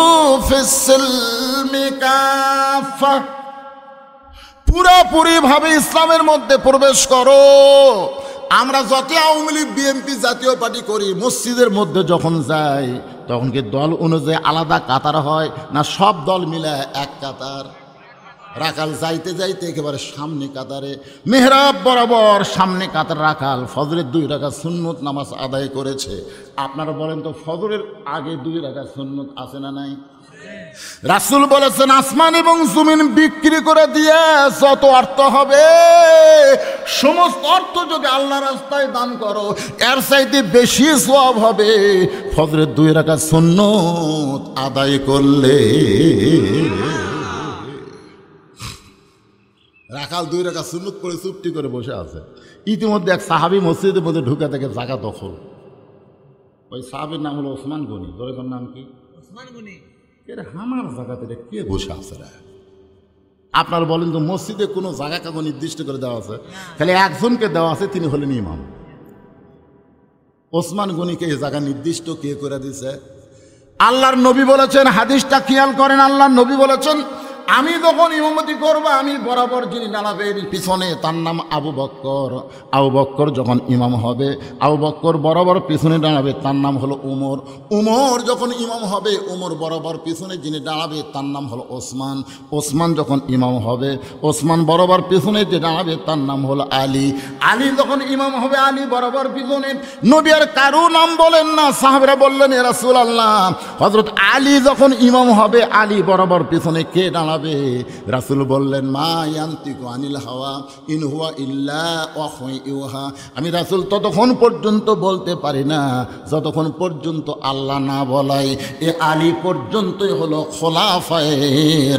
ফিস-সিলমি কাফা, পুরোপুরি ভাবে ইসলামের মধ্যে প্রবেশ করো। আমরা যত আওয়ামী লীগ বিএনপি জাতীয় পার্টি করি, মসজিদের মধ্যে যখন যাই তখন কি দল অনুযায়ী আলাদা কাতার হয় না সব দল মিলে এক কাতার? রাখাল যাইতে যাইতে একেবারে সামনে কাতারে, মেহরাব বরাবর সামনে কাতার রাখাল ফজরের 2 রাকাত সুন্নত নামাজ আদায় করেছে। আপনারা বলেন তো ফজরের আগে 2 রাকাত সুন্নত আছে না নাই? রাসূল বলেছেন আসমান এবং জমিন বিক্রি করে দিয়ে যত অর্থ হবে সমস্ত অর্থ যদি আল্লাহর রাস্তায় দান করো এর চাইতে বেশি সওয়াব হবে ফজরের 2 রাকাত সুন্নত আদায় করলে। রাখাল 2 রাকাত সুন্নত পড়ে চুপটি করে বসে আছে। ইতিমধ্যে এক সাহাবী মসজিদের মধ্যে ঢুকে থেকে জায়গা দখল। ওই সাহাবীর নাম হলো ওসমান গনি। তোর নাম কি? ওসমান গনি। এর আমার জায়গাতে কে বসে আছে রে? আপনার বলেন তো মসজিদে কোনো জায়গা কাগজ নির্দিষ্ট করে দেওয়া আছে? খালি একজনকে দেওয়া আছে, তিনি হলেন ইমাম। ওসমান গনিকে এই জায়গা নির্দিষ্ট কে করে দিছে? আল্লাহর নবী বলেছেন, হাদিসটা খেয়াল করেন, আল্লাহর নবী বলেছেন আমি যখন ইমামতি করব আমি বরাবর যিনি দাঁড়াবেন পিছনে তার নাম আবু বক্কর। আবু বক্কর যখন ইমাম হবে আবু বক্কর বরাবর পিছনে দাঁড়াবে তার নাম হলো উমর। উমর যখন ইমাম হবে উমর বরাবর পিছনে যিনি দাঁড়াবে তার নাম হলো ওসমান। ওসমান যখন ইমাম হবে ওসমান বরাবর পিছনে যে দাঁড়াবে তার নাম হলো আলী। আলী যখন ইমাম হবে আলী বরাবর পিছনে। নবী আর কারো নাম বলেন না, সাহাবীরা বললেন ইয়া রাসূলুল্লাহ হযরত আলী যখন ইমাম হবে আলী বরাবর পিছনে কে দাঁড়াবে? রাসূল বললেন মা ইয়ান্তিকু আনিল হাওয়া ইন হুয়া ইল্লা ওয়াহয়ু ইউহা। আমি রাসূল ততক্ষণ পর্যন্ত বলতে পারি না যতক্ষণ পর্যন্ত আল্লাহ না বলায়। এ আলী পর্যন্তই হলো খোলাফায়ে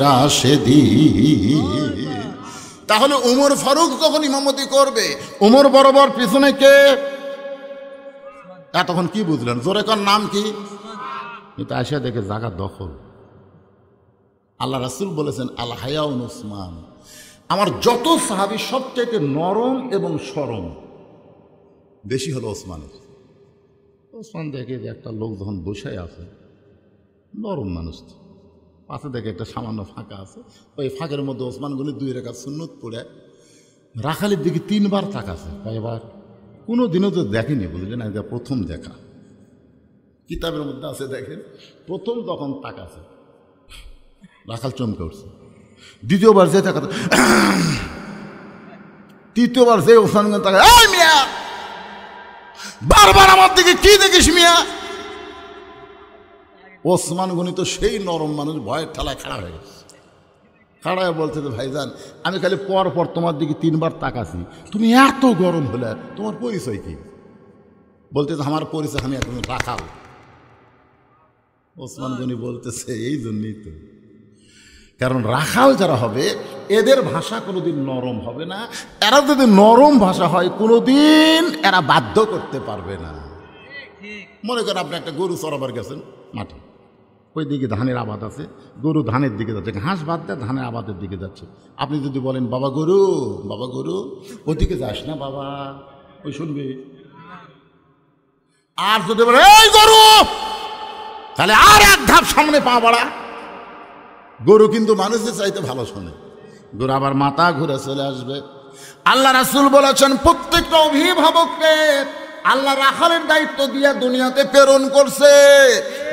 রাশেদিন। তাহলে উমর ফারুক যখন ইমামতি করবে উমর বরাবর পিছনে কে? তখন কি বুঝলেন? জোরে কার নাম কি? এটা আসিয়া দেখে জায়গা দখল। আল্লাহ রাসূল বলেছেন আল হায়াউ উসমান। আমার যত সাহাবী সবচাইতে নরম এবং সরম বেশি হলো ওসমানের। ওসমান দেখে যে একটা লোক যখন বসে আছে নরম মানুষ, পাশে দেখে একটা সামান্য ফাঁকা আছে, ওই ফাঁকের মধ্যে ওসমান গনি 2 রাকাত সুন্নত পড়ে রাখালের দিকে 3 বার তাকাছে। কয়বার? কোনো দিনও তো দেখেনি, বুঝলেন, এটা প্রথম দেখা। কিতাবের মধ্যে আছে, দেখেন প্রথম তখন তাকাছে রাখাল চমকে উঠছে। দ্বিতীয়বার যে তাকাতে, তৃতীয়বার যে ওসমান গনি তাকায়, এই মিয়া বারবার আমার দিকে কি দেখিস মিয়া? ওসমান গনি তো সেই নরম মানুষ, ভয়ের ঠেলায় খাড়া হয়ে গেছে। খাড়া হয়ে বলছে যে ভাইজান আমি খালি পর পর তোমার দিকে 3 বার তাকাছি, তুমি এত গরম হলে তোমার পরিচয় কি? বলতে আমার পরিচয় আমি এখন রাখাল। ওসমান গনি বলতেছে এই জন্যই তো, কারণ রাখাল যারা হবে এদের ভাষা কোনোদিন নরম হবে না। এরা যদি নরম ভাষা হয় কোনোদিন এরা বাধ্য করতে পারবে না। মনে করেন আপনি একটা গরু চড়াবার গেছেন মাঠে, ওই দিকে ধানের আবাদ আছে, গরু ধানের দিকে যাচ্ছে, ঘাস বাদ দেয় ধানের আবাদের দিকে যাচ্ছে। আপনি যদি বলেন বাবা গরু ওদিকে যাস না বাবা, ওই শুনবে। আর যদি বলে এই গরু, তাহলে আর এক ধাপ সামনে পা বাড়া। গরু কিন্তু মানুষের চাইতে ভালো শোনে, গরু আবার মাথা ঘুরে চলে আসবে। আল্লাহ রাসূল বলেছেন প্রত্যেকটা অভিভাবককে আল্লাহ রাখালের দায়িত্ব দিয়ে দুনিয়াতে প্রেরণ করছে।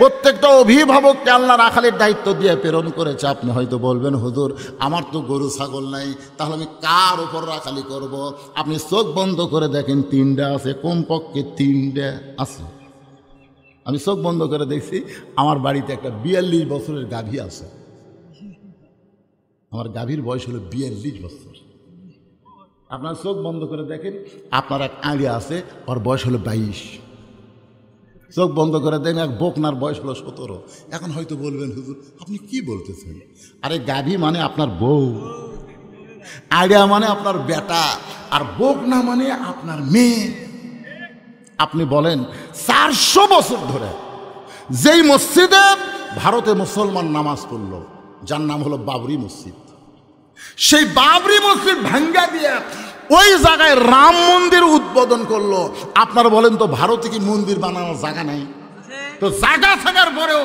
প্রত্যেকটা অভিভাবককে আল্লাহ রাখালের দায়িত্ব দিয়ে প্রেরণ করেছে। আপনি হয়তো বলবেন হুজুর আমার তো গরু ছাগল নাই, তাহলে আমি কার উপর রাখালি করব? আপনি চোখ বন্ধ করে দেখেন 3টা আছে, কমপক্ষে 3টা আছে। আমি চোখ বন্ধ করে দেখছি আমার বাড়িতে একটা 42 বছরের গাভী আছে। আমার গাভীর বয়স হলো 42 বছর। আপনার চোখ বন্ধ করে দেখেন আপনার এক আড়িয়া আছে, ওর বয়স হলো 22। চোখ বন্ধ করে দেখেন এক বকনার বয়স হলো 17। এখন হয়তো বলবেন হুজুর আপনি কি বলতেছেন? আরে গাভী মানে আপনার বউ, আড়িয়া মানে আপনার বেটা, আর বকনা মানে আপনার মেয়ে। আপনি বলেন 400 বছর ধরে যেই মসজিদে ভারতে মুসলমান নামাজ পড়ল, যার নাম হলো বাবরি মসজিদ, সেই বাবরি মসজিদ ভাঙ্গা দিয়ে ওই জায়গায় রাম মন্দির উদ্বোধন করলো। আপনারা বলেন তো ভারতে কি মন্দির বানানোর জায়গা নাই? তো জায়গা থাকার পরেও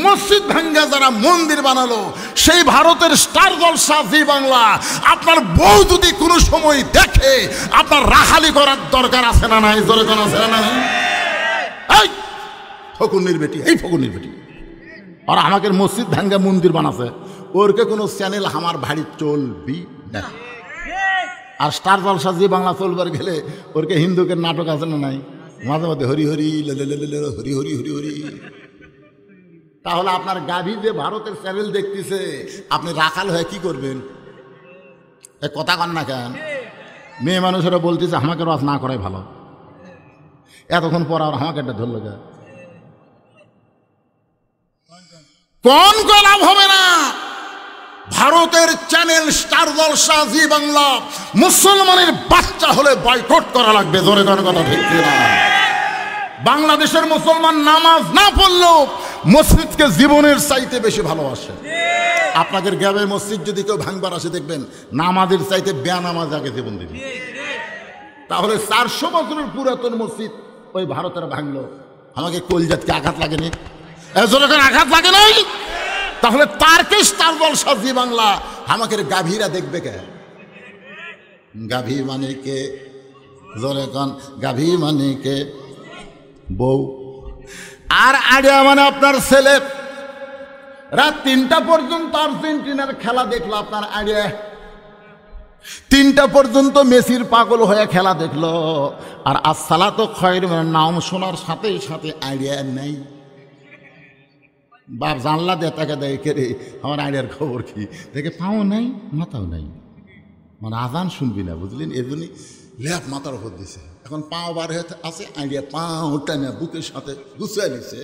মসজিদ ভাঙ্গা যারা মন্দির বানালো, সেই ভারতের স্টার জলসা জি বাংলা, আপনার বউ যদি কোনো সময় দেখে, আপনার রাখালি করার দরকার আছে না নাই? জোরে কোন আছে না নাই? এই ফকুনির বেটি, এই ফকুনির বেটি, আর আমাকে মসজিদ ভাঙ্গা মন্দির বানাছে, ওরকে কোনো চ্যানেল আমার ভাড়ি চলবি না। আর স্টার জলসা জি বাংলা চলবার গেলে ওরকে হিন্দুকে নাটক আছে না নাই? মাঝে মাঝে হরি হরি হরি হরি হরি হরি। তাহলে আপনার গাভী যে ভারতের চ্যানেল দেখতেছে, আপনি রাখাল হয়ে কি করবেন? কথা কন না কেন? মেয়ে মানুষেরা বলতেছে আমাকে রস না করাই ভালো, এতক্ষণ পর আর আমাকে একটা ধরল গে কোন লাভ হবে না। ভারতের চ্যানেল স্টার জলসা জি বাংলা মুসলমানের বাচ্চা হলে বয়কট করা লাগবে। জোরে জোরে কথা ঠিক না? বাংলাদেশের মুসলমান নামাজ না পড়লেও মসজিদকে জীবনের চাইতে বেশি ভালোবাসে। আপনাদের গ্রামের মসজিদ যদি কেউ ভাঙবার আসে, দেখবেন নামাজের চাইতে বেনামাজ আগে জীবন দিবে। তাহলে 400 বছরের পুরাতন মসজিদ ওই ভারতের ভাঙলো, আমাকে কলজাতকে আঘাত লাগেনি? আঘাত লাগে নাই? তাহলে তার কে স্টার জলসা জি বাংলা, আমাকে গাভীরা দেখবে কে? গাভী মানে কে? জোরে কন, গাভী মানে কে? বউ। আর আইডিয়া মানে আপনার ছেলে রাত 3টা পর্যন্ত আর্জেন্টিনার খেলা দেখলো, আপনার আইডিয়া 3টা পর্যন্ত মেসির পাগল হয়ে খেলা দেখলো, আর আসসালাতু খায়রুন নাম শোনার সাথে সাথে আইডিয়া নেই। বাপ জানলা দিয়ে তাকে দেখে রে আমার আইডিয়ার খবর কি, দেখে পাও নাই মাথাও নাই, মানে আজান শুনবি না, বুঝলেন? এই জন্যই ল্যাপ মাথার উপর দিছে। এখন পাও বার হয়ে আছে, আইডিয়া পাওটা না বুকের সাথে গুছিয়ে নিছে।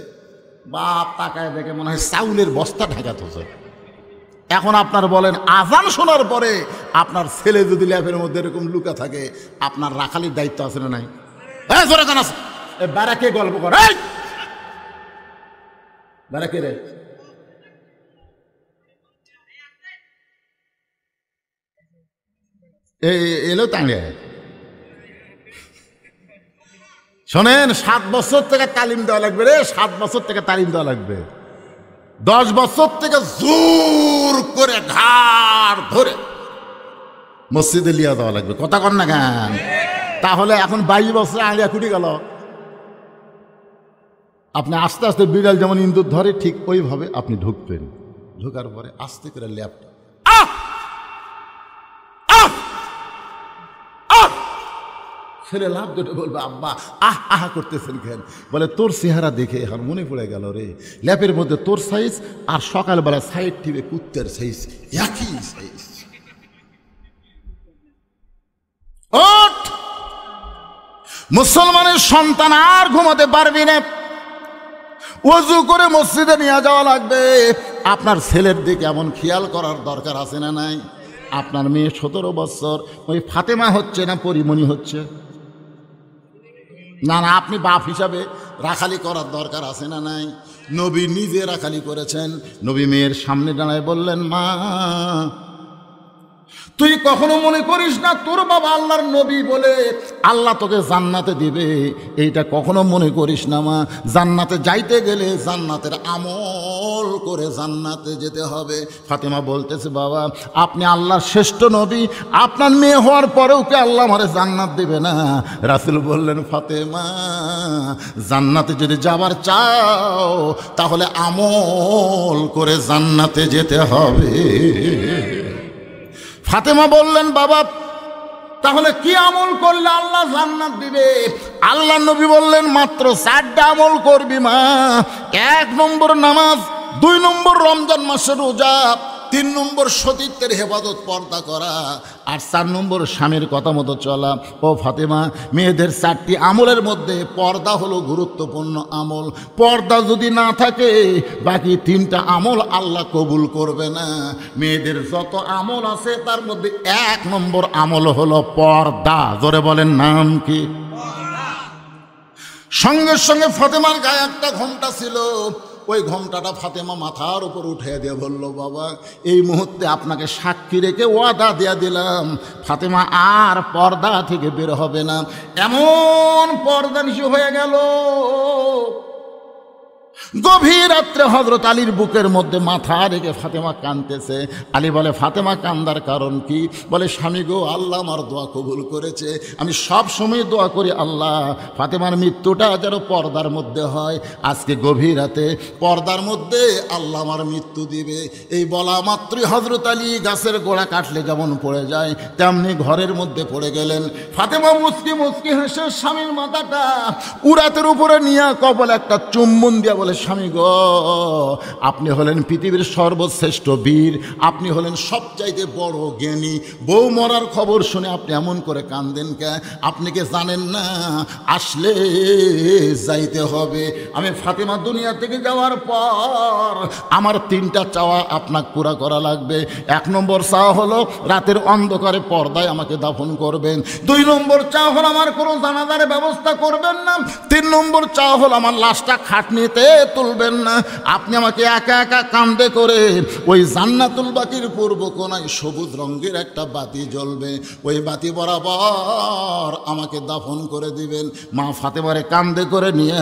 বাপ তাকায় দেখে মনে হয় চাউলের বস্তা ঢাকা থছে। এখন আপনার বলেন, আজান শোনার পরে আপনার ছেলে যদি ল্যাপের মধ্যে এরকম লুকা থাকে, আপনার রাখালির দায়িত্ব আছে না নাই? জোরে কান আছে? বারাকে গল্প করে বারাকে রে, এলো তাঙ্গে শোনেন, 7 বছর থেকে তালিম দেওয়া লাগবে রে, 7 বছর থেকে তালিম দেওয়া লাগবে। 10 বছর থেকে জোর করে ঘাড় ধরে মসজিদে লিয়া দেওয়া লাগবে। কথা কন না কেন? তাহলে এখন 22 বছর আলিয়া কুটি গেল। আপনি আস্তে আস্তে বিড়াল যেমন ইন্দুর ধরে, ঠিক ওইভাবে আপনি ঢুকবেন। ঢোকার পরে আস্তে করে ল্যাপটা ছেলে লাভ দুটো বলবে, আব্বা আহ আহা করতেছেন কেন? বলে তোর চেহারা দেখে এখন মনে পড়ে গেল রে, ল্যাপের মধ্যে তোর সাইজ আর সকালবেলা সাইড টিপে কুত্তের সাইজ একই সাইজ। মুসলমানের সন্তান আর ঘুমাতে পারবি না, ওযু করে মসজিদে নিয়ে যাওয়া লাগবে। আপনার ছেলের দিকে এমন খেয়াল করার দরকার আছে না নাই? আপনার মেয়ে 17 বছর, ওই ফাতেমা হচ্ছে না পরিমণি হচ্ছে? না না, আপনি বাপ হিসাবে রাখালি করার দরকার আছে না নাই? নবী নিজে রাখালি করেছেন। নবী মেয়ের সামনে দাঁড়ায় বললেন, মা তুই কখনো মনে করিস না তোর বাবা আল্লাহর নবী বলে আল্লাহ তোকে জান্নাতে দিবে, এইটা কখনো মনে করিস না মা। জান্নাতে যাইতে গেলে জান্নাতের আমল করে জান্নাতে যেতে হবে। ফাতেমা বলতেছে, বাবা আপনি আল্লাহর শ্রেষ্ঠ নবী, আপনার মেয়ে হওয়ার পরেও কি আল্লাহ আমারে জান্নাত দিবে না? রাসূল বললেন, ফাতেমা জান্নাতে যদি যাবার চাও তাহলে আমল করে জান্নাতে যেতে হবে। ফাতেমা বললেন, বাবা তাহলে কি আমল করলে আল্লাহ জান্নাত দিবে? আল্লাহ নবী বললেন, মাত্র 4টা আমল করবি মা। 1 নম্বর নামাজ, 2 নম্বর রমজান মাসের রোজা, 3 নম্বর সতীত্বের হেফাজত পর্দা করা, আর 4 নম্বর স্বামীর কথা মতো চলা। ও ফাতেমা, মেয়েদের 4টি আমলের মধ্যে পর্দা হলো গুরুত্বপূর্ণ আমল। পর্দা যদি না থাকে বাকি 3টা আমল আল্লাহ কবুল করবে না। মেয়েদের যত আমল আছে তার মধ্যে 1 নম্বর আমল হলো পর্দা। জোরে বলেন, নাম কি? সঙ্গে সঙ্গে ফাতেমার গায়ে একটা ঘোমটা ছিল, ওই ঘোমটাটা ফাতেমা মাথার উপর উঠে দিয়ে বলল, বাবা এই মুহূর্তে আপনাকে সাক্ষী রেখে ওয়াদা দিয়ে দিলাম ফাতেমা আর পর্দা থেকে বের হবে না। এমন পর্দানিশী হয়ে গেল, গভীর রাত্রে হযরত আলীর বুকের মধ্যে মাথা রেখে ফাতেমা কাঁদতেছে। আলী বলে, ফাতেমা কান্দার কারণ কি? বলে, স্বামী গো, আল্লাহ আমার দোয়া কবুল করেছে। আমি সব সময় দোয়া করি, আল্লাহ ফাতেমার মৃত্যুটা যেন পর্দার মধ্যে হয়। আজকে গভীর রাতে পর্দার মধ্যে আল্লাহ আমার মৃত্যু দিবে। এই বলা মাত্রই হযরত আলী গাছের গোড়া কাটলে যেমন পড়ে যায় তেমনি ঘরের মধ্যে পড়ে গেলেন। ফাতেমা মুচকি মুচকি হেসে স্বামীর মাথাটা উরাতের উপরে নিয়ে কপাল একটা চুম্বন দিয়া বলে, স্বামী গো, আপনি হলেন পৃথিবীর সর্বশ্রেষ্ঠ বীর, আপনি হলেন সবচাইতে বড় জ্ঞানী। বউ মরার খবর শুনে আপনি এমন করে কান্দেন কে? আপনি কি জানেন না আসলে যাইতে হবে? আমি ফাতেমা দুনিয়া থেকে যাওয়ার পর আমার 3টা চাওয়া আপনাকে পুরা করা লাগবে। 1 নম্বর চাওয়া হলো রাতের অন্ধকারে পর্দায় আমাকে দাফন করবেন। 2 নম্বর চাওয়া হলো আমার কোনো জানাজার ব্যবস্থা করবেন না। 3 নম্বর চাওয়া হলো আমার লাশটা খাটনিতে তুলবেন না। আপনি আমাকে একা একা কান্দে করে ওই জান্নাতুল বাকির পূর্ব কোণায় সবুজ রঙের একটা বাতি জ্বলবে, ওই বাতি বরাবর আমাকে দাফন করে দিবেন। মা ফাতেমারে কান্দে করে নিয়ে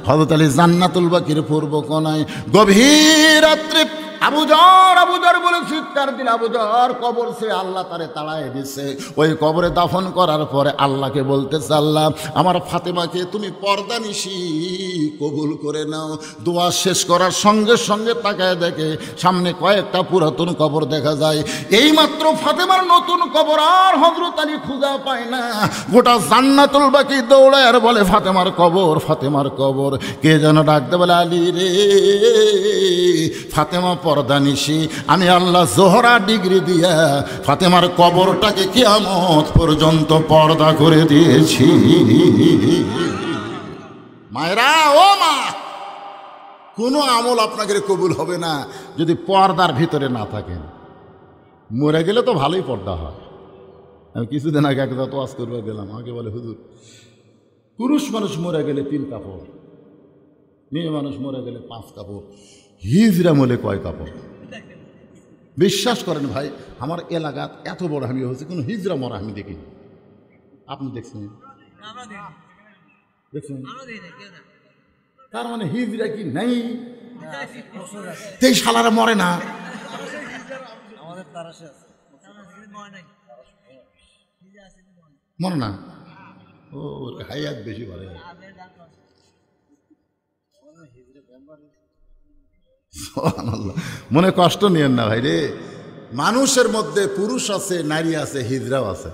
হযরত আলী জান্নাতুল বাকির পূর্ব কোণায় গভীর রাত্রে আবুজর বলে চিৎকার দিল। আবুজর কবর সে আল্লাহ তারে তাড়ায় দিছে। ওই কবরে দাফন করার পরে আল্লাহকে বলতেছে, আল্লাহ আমার ফাতেমাকে তুমি পর্দানিশি কবুল করে নাও। দোয়া শেষ করার সঙ্গে সঙ্গে তাকায় দেখে সামনে কয়েকটা পুরাতন কবর দেখা যায়। এইমাত্র ফাতেমার নতুন কবর, আর হযরত আলী খুঁজা পায় না। গোটা জান্নাতুল বাকি দৌড়ায় আর বলে, ফাতেমার কবর, ফাতেমার কবর। কে যেন ডাকতে বলে, আলী রে, ফাতেমা পর্দানিশি। আমি আল্লাহ জোহরা ডিগ্রি দিয়া ফাতেমার কবরটাকে কিয়ামত পর্যন্ত পর্দা করে দিয়েছি। মায়েরা, ও মা, কোনো আমল আপনাকে কবুল হবে না যদি পর্দার ভিতরে না থাকেন। মরে গেলে তো ভালোই পর্দা হয়। আমি কিছুদিন আগে একটা ওয়াজ করবার গেলাম, আমাকে বলে, হুজুর, পুরুষ মানুষ মরে গেলে 3 কাপড়, মেয়ে মানুষ মরে গেলে 5 কাপড়, হিজড়া মলে কয় কাপড়? বিশ্বাস করেন ভাই, আমার এলাকাত এত বড় আমি হয়েছে, কোনো হিজড়া মরা আমি দেখিনি। আপনি দেখছেন? দেখছেন? তার মানে হিজড়া কি নাই? এই শালারা মরে না। মরে না? ও হাইয়াত বেশি ভালো। মনে কষ্ট নিয়েন না ভাই রে। মানুষের মধ্যে পুরুষ আছে, নারী আছে, হিজড়াও আছে।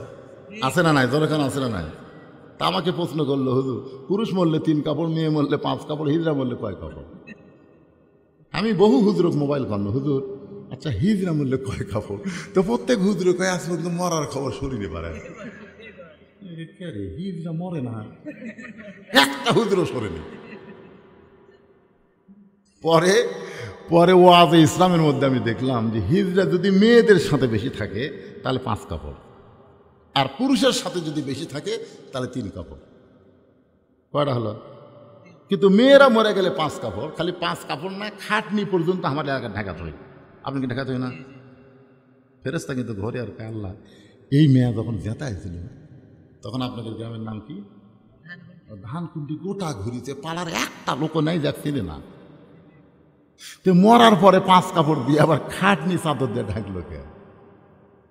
আছে না নাই? দরকার আছে না নাই? তা আমাকে প্রশ্ন করলো, হুজুর, পুরুষ মরলে 3 কাপড়, মেয়ে মরলে 5 কাপড়, হিজড়া মরলে কয় কাপড়? আমি বহু হুজুরক মোবাইল করলো, হুজুর আচ্ছা হিজড়া মরলে কয় কাপড়? তো প্রত্যেক হুজুর কয়, আজ পর্যন্ত মরার খবর শরীরে পারে। হিজড়া মরে না, একটা হুজুরও সরেনি। পরে পরে ওয়াজে ইসলামের মধ্যে আমি দেখলাম যে হিজড়া যদি মেয়েদের সাথে বেশি থাকে তাহলে 5 কাপড়, আর পুরুষের সাথে যদি বেশি থাকে তাহলে 3 কাপড়। কয়টা হলো? কিন্তু মেয়েরা মরে গেলে 5 কাপড়। খালি 5 কাপড় না, খাটনি পর্যন্ত আমার এলাকায় ঢাকাতে হয়। আপনি কি ঢাকাতে হয় না? ফেরেস্তা কিন্তু ঘরে আর আল্লাহ। এই মেয়ে যখন জেতা হয়েছিল তখন আপনাদের গ্রামের নাম কি? ধানকুন্ডি। গোটা ঘুরিতে পাড়ার একটা লোক নাই যাচ্ছিলে না। তো মরার পরে 5 কাপড় দিয়ে আবার খাটনি চাদর দিয়ে ঢাকলো কে?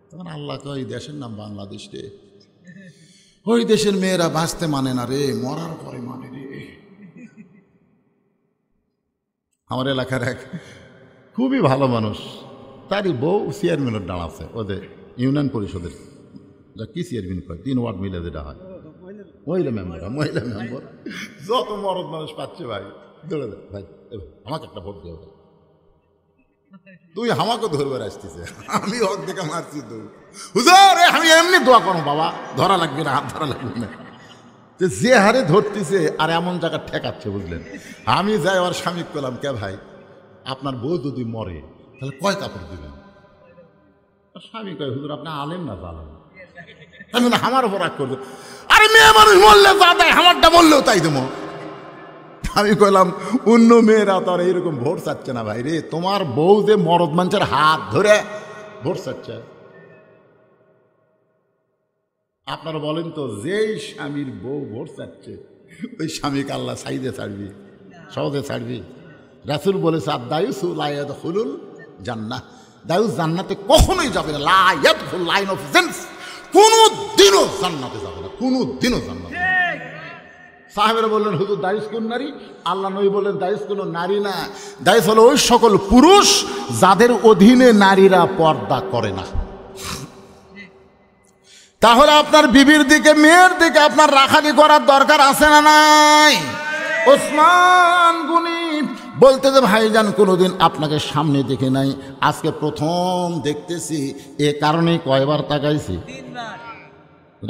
তখন আল্লাহ কয়, ওই দেশের নাম বাংলাদেশ রে, ওই দেশের মেয়েরা বাঁচতে মানে না রে, মরার পরে মানে রে। আমার এলাকার এক খুবই ভালো মানুষ, তারই বউ চেয়ারম্যানের দাঁড়াচ্ছে ওদের ইউনিয়ন পরিষদের, যা কি চেয়ারম্যান কয়, 3 ওয়ার্ড মিলে যেটা হয়, মহিলা মেম্বার। মহিলা মেম্বার যত মরদ মানুষ পাচ্ছে ভাই, দৌড়ে দেয়, ভাই আমাকে একটা ভোট দেবে, তুই আমাকে ধরবার আসতেছে, আমি হক দেখে মারছি তো হুজুর, আমি এমনি দোয়া করো বাবা, ধরা লাগবে না, হাত ধরা লাগবে না। যে হারে ধরতেছে আর এমন জায়গা ঠেকাচ্ছে, বুঝলেন? আমি যাই আমার স্বামী করলাম, কে ভাই আপনার বউ যদি মরে তাহলে কয় কাপড় দিবেন? স্বামী কয়, হুজুর আপনি আলেন না জানেন, আমি আমার উপর রাগ করবো, আরে মেয়ে মানুষ মরলে যা দেয় আমারটা মরলেও তাই দেবো। আমি কইলাম, অন্য মেয়েরা তো আর এইরকম ভোট চাচ্ছে না ভাই রে, তোমার বউ যে মরদ মানুষের হাত ধরে ভোট চাচ্ছে। আপনারা বলেন তো, যেই স্বামীর বউ ভোট চাচ্ছে ওই স্বামীকে আল্লাহ সাইদে ছাড়বি, সহজে ছাড়বি? রাসূল বলেছে আদ-দায়ুসু লা ইয়াদখুলুল জান্নাহ, দায়ুস জান্নাতে কখনোই যাবে না। লা ইয়াদখুল লাইন অফ জেন্স, কোনদিনও জান্নাতে যাবে না, কোনদিনও জান্নাতে। সাহাবেরা বললেন হুজুর দায়ুস কোন নারী? আল্লাহ নবী বললেন দায়ুস কোন নারী না, দায়ুস হলো ওই সকল পুরুষ যাদের অধীনে নারীরা পর্দা করে না। তাহলে আপনার বিবির দিকে, মেয়ের দিকে আপনার রাখালি করার দরকার আছে না নাই? ওসমান গনি বলতে যে ভাইজান কোনোদিন আপনাকে সামনে দেখে নাই, আজকে প্রথম দেখতেছি, এ কারণে কয়বার তাকাইছি।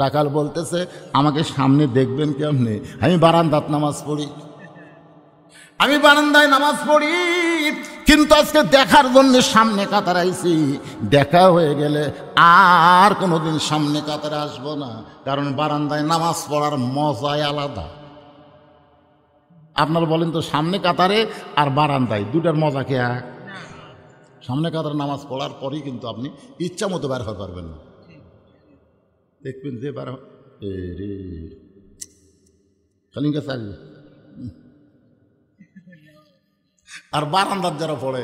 রাখাল বলতেছে আমাকে সামনে দেখবেন কেমনে? আমি বারান্দাত নামাজ পড়ি, আমি বারান্দায় নামাজ পড়ি, কিন্তু আজকে দেখার জন্য সামনে কাতার আইছি। দেখা হয়ে গেলে আর কোনোদিন সামনে কাতারে আসবো না, কারণ বারান্দায় নামাজ পড়ার মজাই আলাদা। আপনার বলেন তো সামনে কাতারে আর বারান্দায় দুটার মজা কে এক? সামনে কাতারে নামাজ পড়ার পরেই কিন্তু আপনি ইচ্ছা মতো বের হতে পারবেন না। দেখবেন যে বের রে কালিঙ্গা চাল। আর বারান্দার যারা পড়ে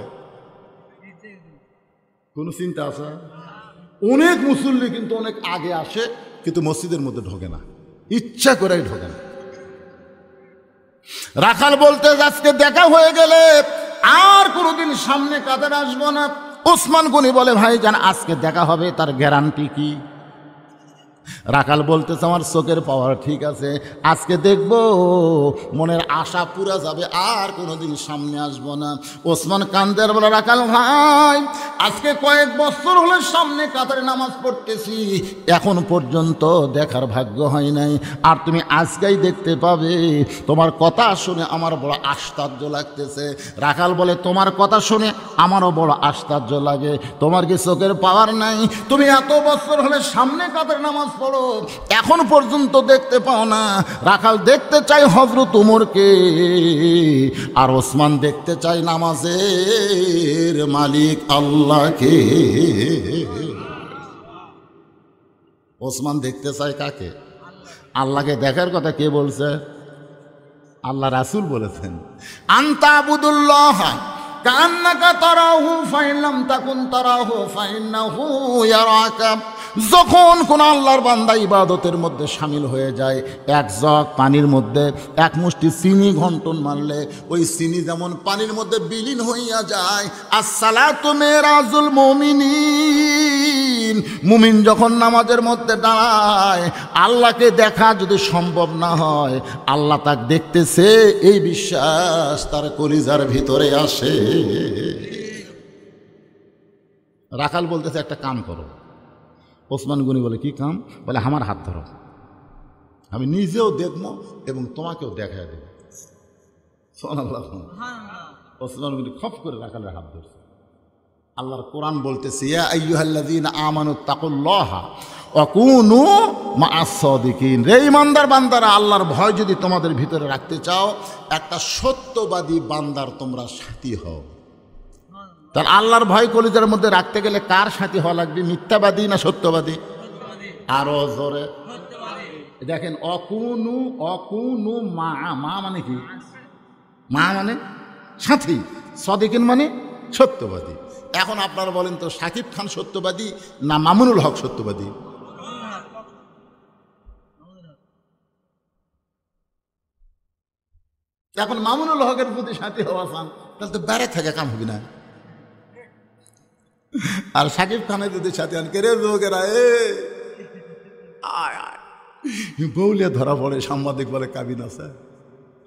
কোনো চিন্তা আছে? অনেক মুসল্লি কিন্তু অনেক আগে আসে, কিন্তু মসজিদের মধ্যে ঢোকে না, ইচ্ছা করেই ঢোকে না। রাখাল বলতে আজকে দেখা হয়ে গেলে আর কোনোদিন সামনে কাতারে আসবো না। ওসমান গনি বলে ভাইজান আজকে দেখা হবে, তার গ্যারান্টি কি? রাখাল বলতেছে আমার চোখের পাওয়ার ঠিক আছে, আজকে দেখবো, মনের আশা পুরা যাবে, আর কোনোদিন সামনে আসবো না। ওসমান কান্দের বলে রাখাল ভাই আজকে কয়েক বছর হলে সামনে কাতারে নামাজ পড়তেছি, এখন পর্যন্ত দেখার ভাগ্য হয় নাই, আর তুমি আজকেই দেখতে পাবে। তোমার কথা শুনে আমার বড় আশ্চর্য লাগতেছে। রাখাল বলে তোমার কথা শুনে আমারও বড় আশ্চর্য লাগে, তোমার কি চোখের পাওয়ার নাই? তুমি এত বছর হলে সামনে কাতারে নামাজ পড়ো, এখন পর্যন্ত দেখতে পাও না। রাখাল দেখতে চাই হযরত ওমরকে, আর ওসমান দেখতে চাই নামাজের মালিক আল্লাহকে। ওসমান দেখতে চাই কাকে? আল্লাহকে। দেখার কথা কে বলছে? আল্লাহ রাসূল বলেছেন আনতা আবুদুল্লাহ কান্নাকা তারাহু ফাইন লাম তাকুন তারাহু ফাইন্নাহু ইয়ারাকা। যখন কোন আল্লাহর বান্দা ইবাদতের মধ্যে শামিল হয়ে যায়, এক জগ পানির মধ্যে এক মুষ্টি চিনি ঘন্টন মারলে ওই চিনি যেমন পানির মধ্যে বিলীন হইয়া যায়। আসসালাতু মিরাজুল মুমিনিন, মুমিন যখন নামাজের মধ্যে দাঁড়ায়, আল্লাহকে দেখা যদি সম্ভব না হয়, আল্লাহ তাকে দেখতেছে এই বিশ্বাস তার কলিজার ভিতরে আসে। রাখাল বলতেছে একটা কাম করো। ওসমান গনি বলে কি কাম? বলে আমার হাত ধরো, আমি নিজেও দেখবো এবং তোমাকেও দেখাই দেব। ওসমান গনি খপ করে রাখালের হাত ধরছে। আল্লাহর কোরআন বলতেছে ইয়া আইয়ুহাল্লাযীনা আমানুত্তাকুল্লাহা ওয়া কুনু মা'আস সাদিকিন। রে ঈমানদার বান্দারা, আল্লাহর ভয় যদি তোমাদের ভিতরে রাখতে চাও, একটা সত্যবাদী বান্দার তোমরা সাথী হও। তাহলে আল্লাহর ভয় কলিজার মধ্যে রাখতে গেলে কার সাথী হওয়া লাগবে? মিথ্যাবাদী না সত্যবাদী? আরো জোরে দেখেন, অকুনু অকুনু মা, মা মানে কি? মা মানে সাথী, সাদিকিন মানে সত্যবাদী। এখন আপনারা বলেন তো শাকিব খান সত্যবাদী না মামুনুল হক সত্যবাদী? এখন মামুনুল হকের প্রতি সাথী হওয়া চান, তাহলে তো বেড়ে থাকে কাম হবে না। আর শাকিব খানের যদি সাথে আনকে রে লোকেরা বউলিয়া ধরা পড়ে, সাংবাদিক বলে কাবিন আছে,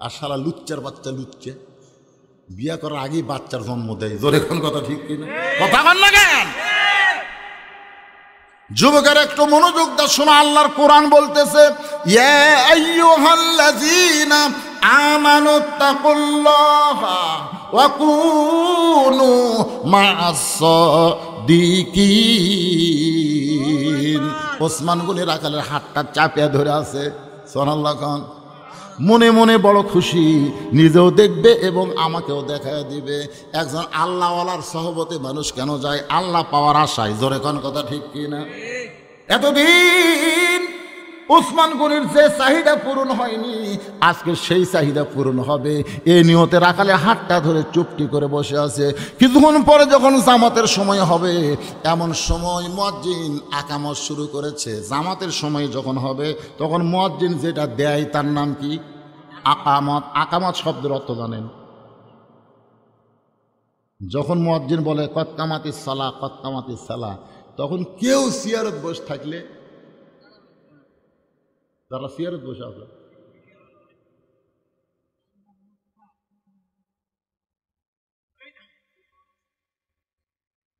আর সারা লুচ্চার বাচ্চা লুচ্ছে, বিয়া করার আগেই বাচ্চার জন্ম দেয়। জোরে কোন কথা ঠিক কিনা? কথা বল না কেন? যুবকের একটু মনোযোগ দা শোনা, আল্লাহর কোরআন বলতেছে ইয়া আইয়ুহাল্লাযীনা আমানুত্তাকুল্লাহা ওয়া কুনু মা'আস সাদিকিন। ওসমান গনি রাখালের হাতটা চাপিয়া ধরে আছে। সুবহানাল্লাহ খান মনে মনে বড় খুশি, নিজেও দেখবে এবং আমাকেও দেখায় দিবে। একজন আল্লাহওয়ালার সহবতে মানুষ কেন যায়? আল্লাহ পাওয়ার আশায়। জোরে কোন কথা ঠিক কিনা? এতদিন ওসমান গনির যে চাহিদা পূরণ হয়নি আজকে সেই চাহিদা পূরণ হবে, এই নিয়তে রাখালে হাতটা ধরে চুপটি করে বসে আছে। কিছুক্ষণ পরে যখন জামাতের সময় হবে, এমন সময় মুয়াজ্জিন আকামত শুরু করেছে। জামাতের সময় যখন হবে তখন মুয়াজ্জিন যেটা দেয় তার নাম কি? আকামত। আকামত শব্দের অর্থ জানেন? যখন মুয়াজ্জিন বলে কদ কামাতিস সালাহ, কদ কামাতিস সালাহ, তখন কেউ সিয়ারত বসে থাকলে, যারা সিয়ারত বসে আছে,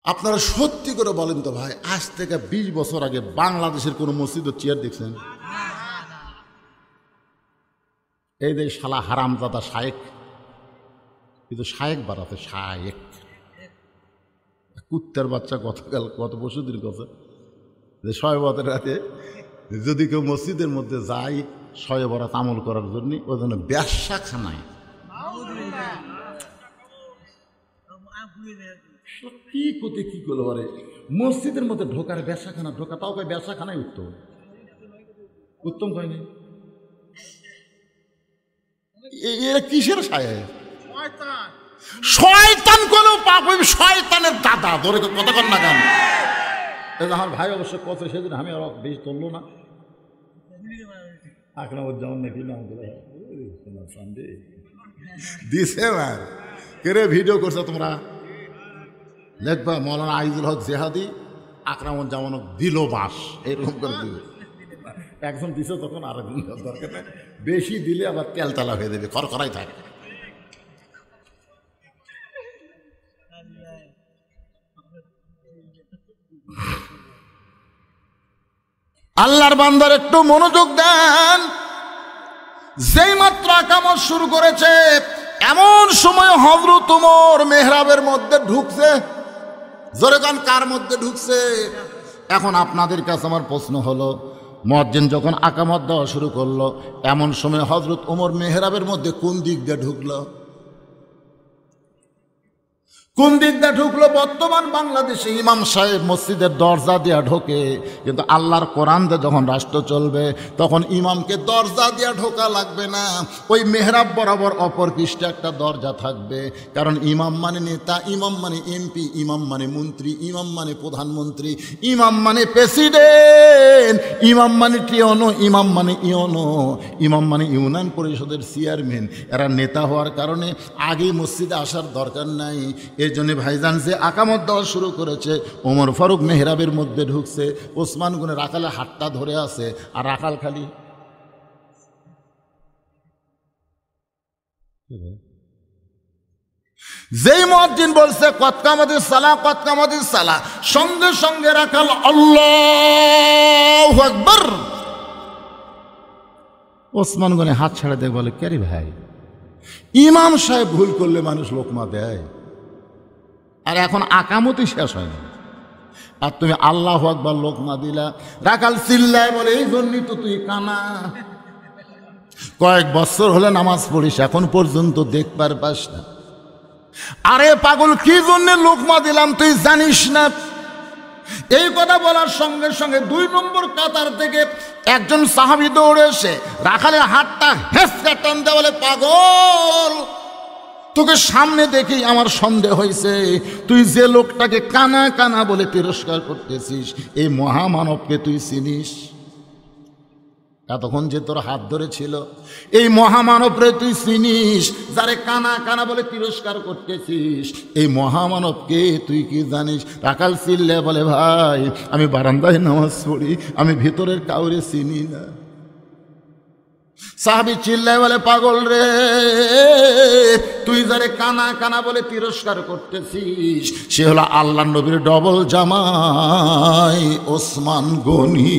আপনারা সত্যি করে বলেন তো ভাই, আজ থেকে 20 বছর আগে বাংলাদেশের কোন মসজিদের চেয়ার দেখছেন? এই যে শালা হারামজাদা শায়েক, কিন্তু শায়েক বাড়াতে, শায়েক কুত্তার বাচ্চা গত পরশুদিন কথা যে শয়ে বরাতের রাতে যদি কেউ মসজিদের মধ্যে যায় শয়ে বরাত আমল করার জন্য, ওই জন্য ব্যবসাখানায় কি করতে কি করলো পারে মসজিদের মধ্যে ঢোকার, ব্যবসাখানা ঢোকা, তাও কয় ব্যবসাখানায় উত্তম, উত্তম হয়নি। এরা কিসের ছায়া? শয়তান কোনো পাপ, শয়তানের দাদা ধরে কথা কর না কেন? আমার ভাই অবশ্য কত সেদিন আমি আর বেশি তুললো না, আকরামুজ্জামান নাকি নাম দিছে কেরে ভিডিও করছো তোমরা, দেখবা মৌলানা আইজুল হক জেহাদি আকরামুজ্জামান দিল বাস, এরকম করে দিবে। একজন দিছে তখন আরেকজন দরকার নেই, বেশি দিলে আবার তেলতালা হয়ে দেবে, খরখরাই থাকে। আল্লাহর বান্দার একটু মনোযোগ দেন। যেই মাত্র আকামত শুরু করেছে এমন সময় হযরত ওমর মেহরাবের মধ্যে ঢুকছে। জোরে গান, কার মধ্যে ঢুকছে? এখন আপনাদের কাছে আমার প্রশ্ন হলো, মুয়াজ্জিন যখন আকামত দেওয়া শুরু করলো, এমন সময় হযরত ওমর মেহরাবের মধ্যে কোন দিক দিয়ে ঢুকলো? কোন দিক দিয়ে ঢুকলো? বর্তমান বাংলাদেশে ইমাম সাহেব মসজিদের দরজা দিয়া ঢোকে, কিন্তু আল্লাহর কোরআন দিয়ে যখন রাষ্ট্র চলবে তখন ইমামকে দরজা দিয়া ঢোকা লাগবে না, ওই মেহরাব বরাবর অপর পৃষ্ঠে একটা দরজা থাকবে। কারণ ইমাম মানে নেতা, ইমাম মানে এমপি, ইমাম মানে মন্ত্রী, ইমাম মানে প্রধানমন্ত্রী, ইমাম মানে প্রেসিডেন্ট, ইমাম মানে টিওনো, ইমাম মানে ইওনো, ইমাম মানে ইউনিয়ন পরিষদের চেয়ারম্যান। এরা নেতা হওয়ার কারণে আগে মসজিদে আসার দরকার নাই। এই জন্য ভাইজান যে আকামত দেওয়া শুরু করেছে, ওমর ফারুক মেহরাবের মধ্যে ঢুকছে, ওসমান গনি রাখালে হাতটা ধরে আছে, আর রাখাল খালি যেই মুয়াজ্জিন বলছে কদ কামাতিস সালাহ, কদ কামাতিস সালাহ, সঙ্গে সঙ্গে রাখাল আল্লাহু আকবার। ওসমান গনি হাত ছাড়া দিয়ে বলে, কে রে ভাই, ইমাম সাহেব ভুল করলে মানুষ লোকমা দেয়, আর এখন আকামতই শেষ হয়নি, আর তুমি আল্লাহু আকবার লোকমা দিলা। রাখাল চিল্লায় বলে, এই জন্যই তো তুই কানা, কয়েক বছর হলে নামাজ পড়িস, এখন পর্যন্ত দেখবার পাস না। আরে পাগল, কি জন্য লোকমা দিলাম তুই জানিস না? এই কথা বলার সঙ্গে সঙ্গে 2 নম্বর কাতার থেকে একজন সাহাবী দৌড়ে এসে রাখালের হাতটা হেঁচকা টান দেয়, বলে, পাগল, তোকে সামনে দেখেই আমার সন্দেহ হয়েছে, তুই যে লোকটাকে কানা কানা বলে তিরস্কার করতেছিস, এই মহামানবকে তুই চিনিস? এতক্ষণ যে তোর হাত ধরেছিল, এই মহামানবরে তুই চিনিস? যারে কানা কানা বলে তিরস্কার করতেছিস, এই মহামানবকে তুই কি জানিস? রাখাল চিল্লে বলে, ভাই, আমি বারান্দায় নামাজ পড়ি, আমি ভিতরের কাউরে চিনি না। সাহাবী চিল্লায় বলে, পাগল রে, তুই যারে কানা কানা বলে তিরস্কার করতেছিস, সে হলো আল্লাহর নবীর ডবল জামাই ওসমান গনি।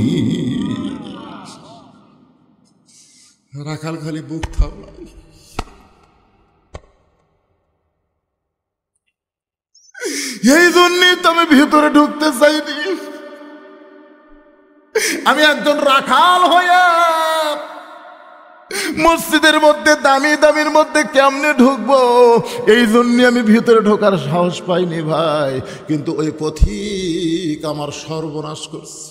রাখাল খালি বুক থামলাই, এই জন্যই তো আমি ভিতরে ঢুকতে চাইনি। আমি একজন রাখাল হইয়া মসজিদের মধ্যে দামি দামির মধ্যে কেমনে ঢুকবো, এই জন্য আমি ভিতরে ঢোকার সাহস পাইনি ভাই। কিন্তু ওই পথিক আমার সর্বনাশ করছে।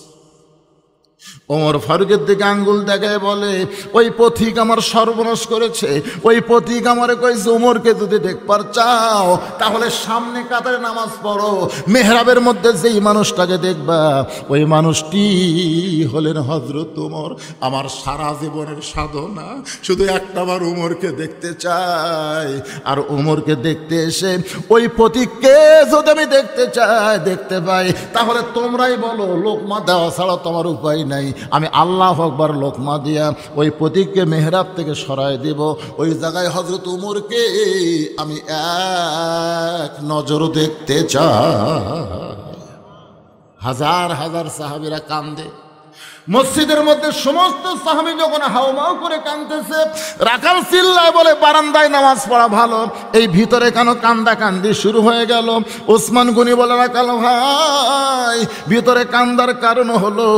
ওমর ফারুকের দিকে আঙ্গুল দেখায় বলে, ওই পথিক আমার সর্বনাশ করেছে। ওই পথিক আমারে কইছে, ওমরকে যদি দেখবার চাও তাহলে সামনে কাতারে নামাজ পড়ো, মেহরাবের মধ্যে যেই মানুষটাকে দেখবা ওই মানুষটি হলেন হযরত ওমর। আমার সারা জীবনের সাধনা শুধু একটাবার ওমরকে দেখতে চাই। আর ওমরকে দেখতে এসে ওই পথিককে যদি আমি দেখতে চাই, দেখতে পাই, তাহলে তোমরাই বলো লোকমা দেওয়া ছাড়া তোমার উপায় নাই। আমি আল্লাহু আকবার লোকমা দিয়া ওই প্রতীককে মেহরাব থেকে সরায় দেব। ওই জায়গায় হযরত উমরকে আমি এক নজর দেখতে চাই। হাজার হাজার সাহাবীরা কান্দে। মসজিদের মধ্যে সমস্ত সাহাবী যখন হাউমাউ করে কাঁদতেছে, রাখাল চিল্লায় বলে বারান্দায় নামাজ পড়া ভালো। এই ভিতরে কেন কান্দা কান্দি শুরু হয়ে গেল? ওসমান গনি বলে, রাখাল ভাই, ভিতরে কান্দার কারণ হলো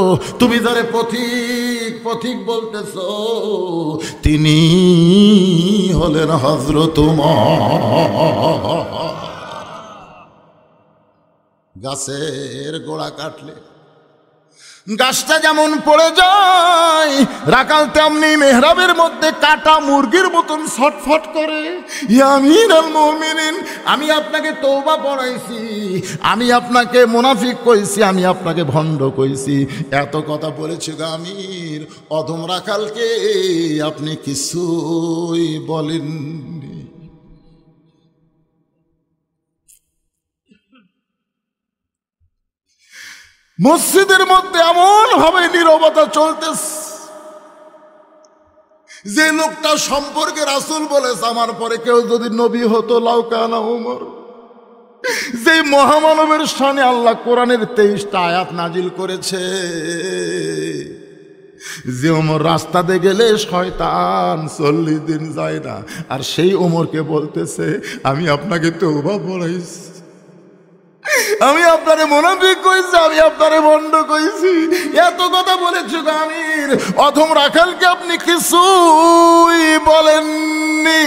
তুমি যারে পথিক পথিক বলতেছ তিনি হলেন হযরত ওমর। গাছের গোড়া কাটলে গাছটা যেমন পড়ে যায়, রাখাল তেমনি মেহরাবের মধ্যে কাটা মুরগির মতন ছটফট করে। ইয়া আমিরুল মুমিনিন, আমি আপনাকে তওবা পড়াইছি, আমি আপনাকে মুনাফিক কইছি, আমি আপনাকে ভণ্ড কইছি, এত কথা বলেছি গো আমির, অধম রাখালকে আপনি কিছুই বলেননি। মসজিদের মধ্যে এমন ভাবে নীরবতা চলতেছে, যে লোকটা সম্পর্কে রাসূল বলেছে আমার পরে কেউ যদি নবী হতো লাউ কানা ওমর, যে মহামানবের শানে আল্লাহ কোরআনের 23টা আয়াত নাজিল করেছে, যে ওমর রাস্তাতে গেলে শয়তান 40 দিন যায় না, আর সেই ওমরকে বলতেছে আমি আপনাকে তওবা পড়াইছি, আমি আপনারে মুনাফিক কইছি, আমি আপনারে ভণ্ড কইছি, এত কথা বলেছি গো আমির, অধম রাখালকে আপনি কিছুই বলেননি।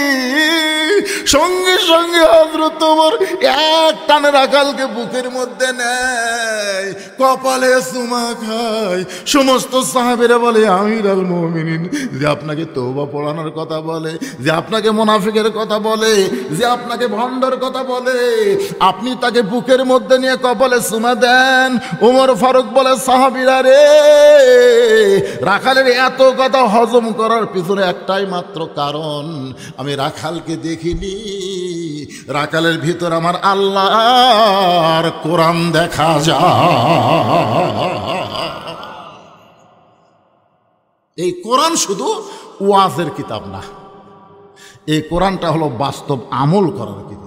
সঙ্গে সঙ্গে হযরত ওমর এক টানে রাখালকে বুকের মধ্যে নেয়, কপালে চুমা খায়। সমস্ত সাহাবীরা বলে আমিরুল মুমিনিন, যে আপনাকে তওবা পড়ানোর কথা বলে, যে আপনাকে মুনাফিকের কথা বলে, যে আপনাকে ভণ্ডর কথা বলে, আপনি তাকে বুকের মধ্যে নিয়ে কপালে চুমা দেন। ওমর ফারুক বলে, সাহাবীরা রে, রাখালের এত কথা হজম করার পিছনে একটাই মাত্র কারণ, আমি রাখালকে দেখিনি, রাখালের ভিতর আমার আল্লাহর কোরআন দেখা যায়। এই কোরআন শুধু ওয়াজের কিতাব না, এই কোরআনটা হলো বাস্তব আমল করার কিতাব।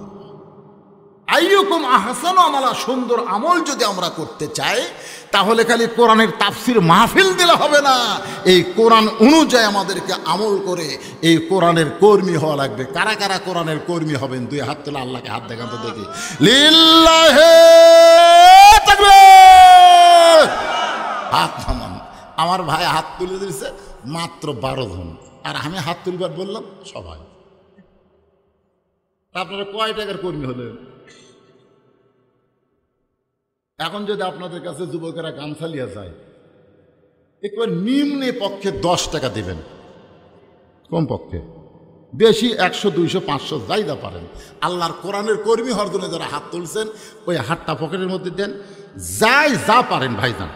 আইয়ুকুম আহসানু আমালা, সুন্দর আমল যদি আমরা করতে চাই তাহলে খালি কোরআনের তাফসির মাহফিল দিলে হবে না, এই কোরআন অনুযায়ী আমাদেরকে আমল করে এই কোরআনের কর্মী হওয়া লাগবে। কারা কারা কোরআনের কর্মী হবেন? দুই হাত তোলা, আল্লাহকে হাত দেখান তো দেখি। লিল্লাহি তাকবীর, হাত নামান। আমার ভাই হাত তুলে দিয়েছে মাত্র 12 জন, আর আমি হাত তুলবার বললাম সবাই। আপনারা কয় টাকার কর্মী হলেন? এখন যদি আপনাদের কাছে যুবকেরা গামছা লিয়া যায়, একবার নিম্নে পক্ষে 10 টাকা দিবেন, কম পক্ষে, বেশি 100, 200, 500 যাইদা পারেন। আল্লাহর কোরআনের কর্মী হওয়ার জন্য যারা হাত তুলছেন ওই হাতটা পকেটের মধ্যে দেন, যাই যা পারেন ভাইজান।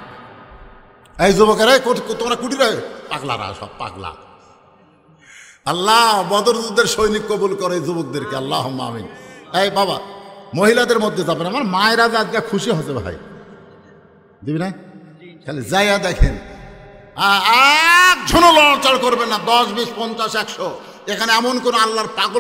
এই যুবকেরা, তোমরা কুটি রয়ে পাগলারা, সব পাগলা। আল্লাহ বদর যুদ্ধের সৈনিক কবুল করে যুবকদেরকে, আল্লাহুম্মা আমিন। এই বাবা, মহিলাদের মধ্যে যাবেন, আমার মায়েরা আজকে খুশি হচ্ছে ভাই, দিবি না? খালি যাইয়া দেখেন, এক ঝুনো লড়চড় করবেন না, 10, 20, 50, 100। এখানে এমন কোন আল্লাহর পাগল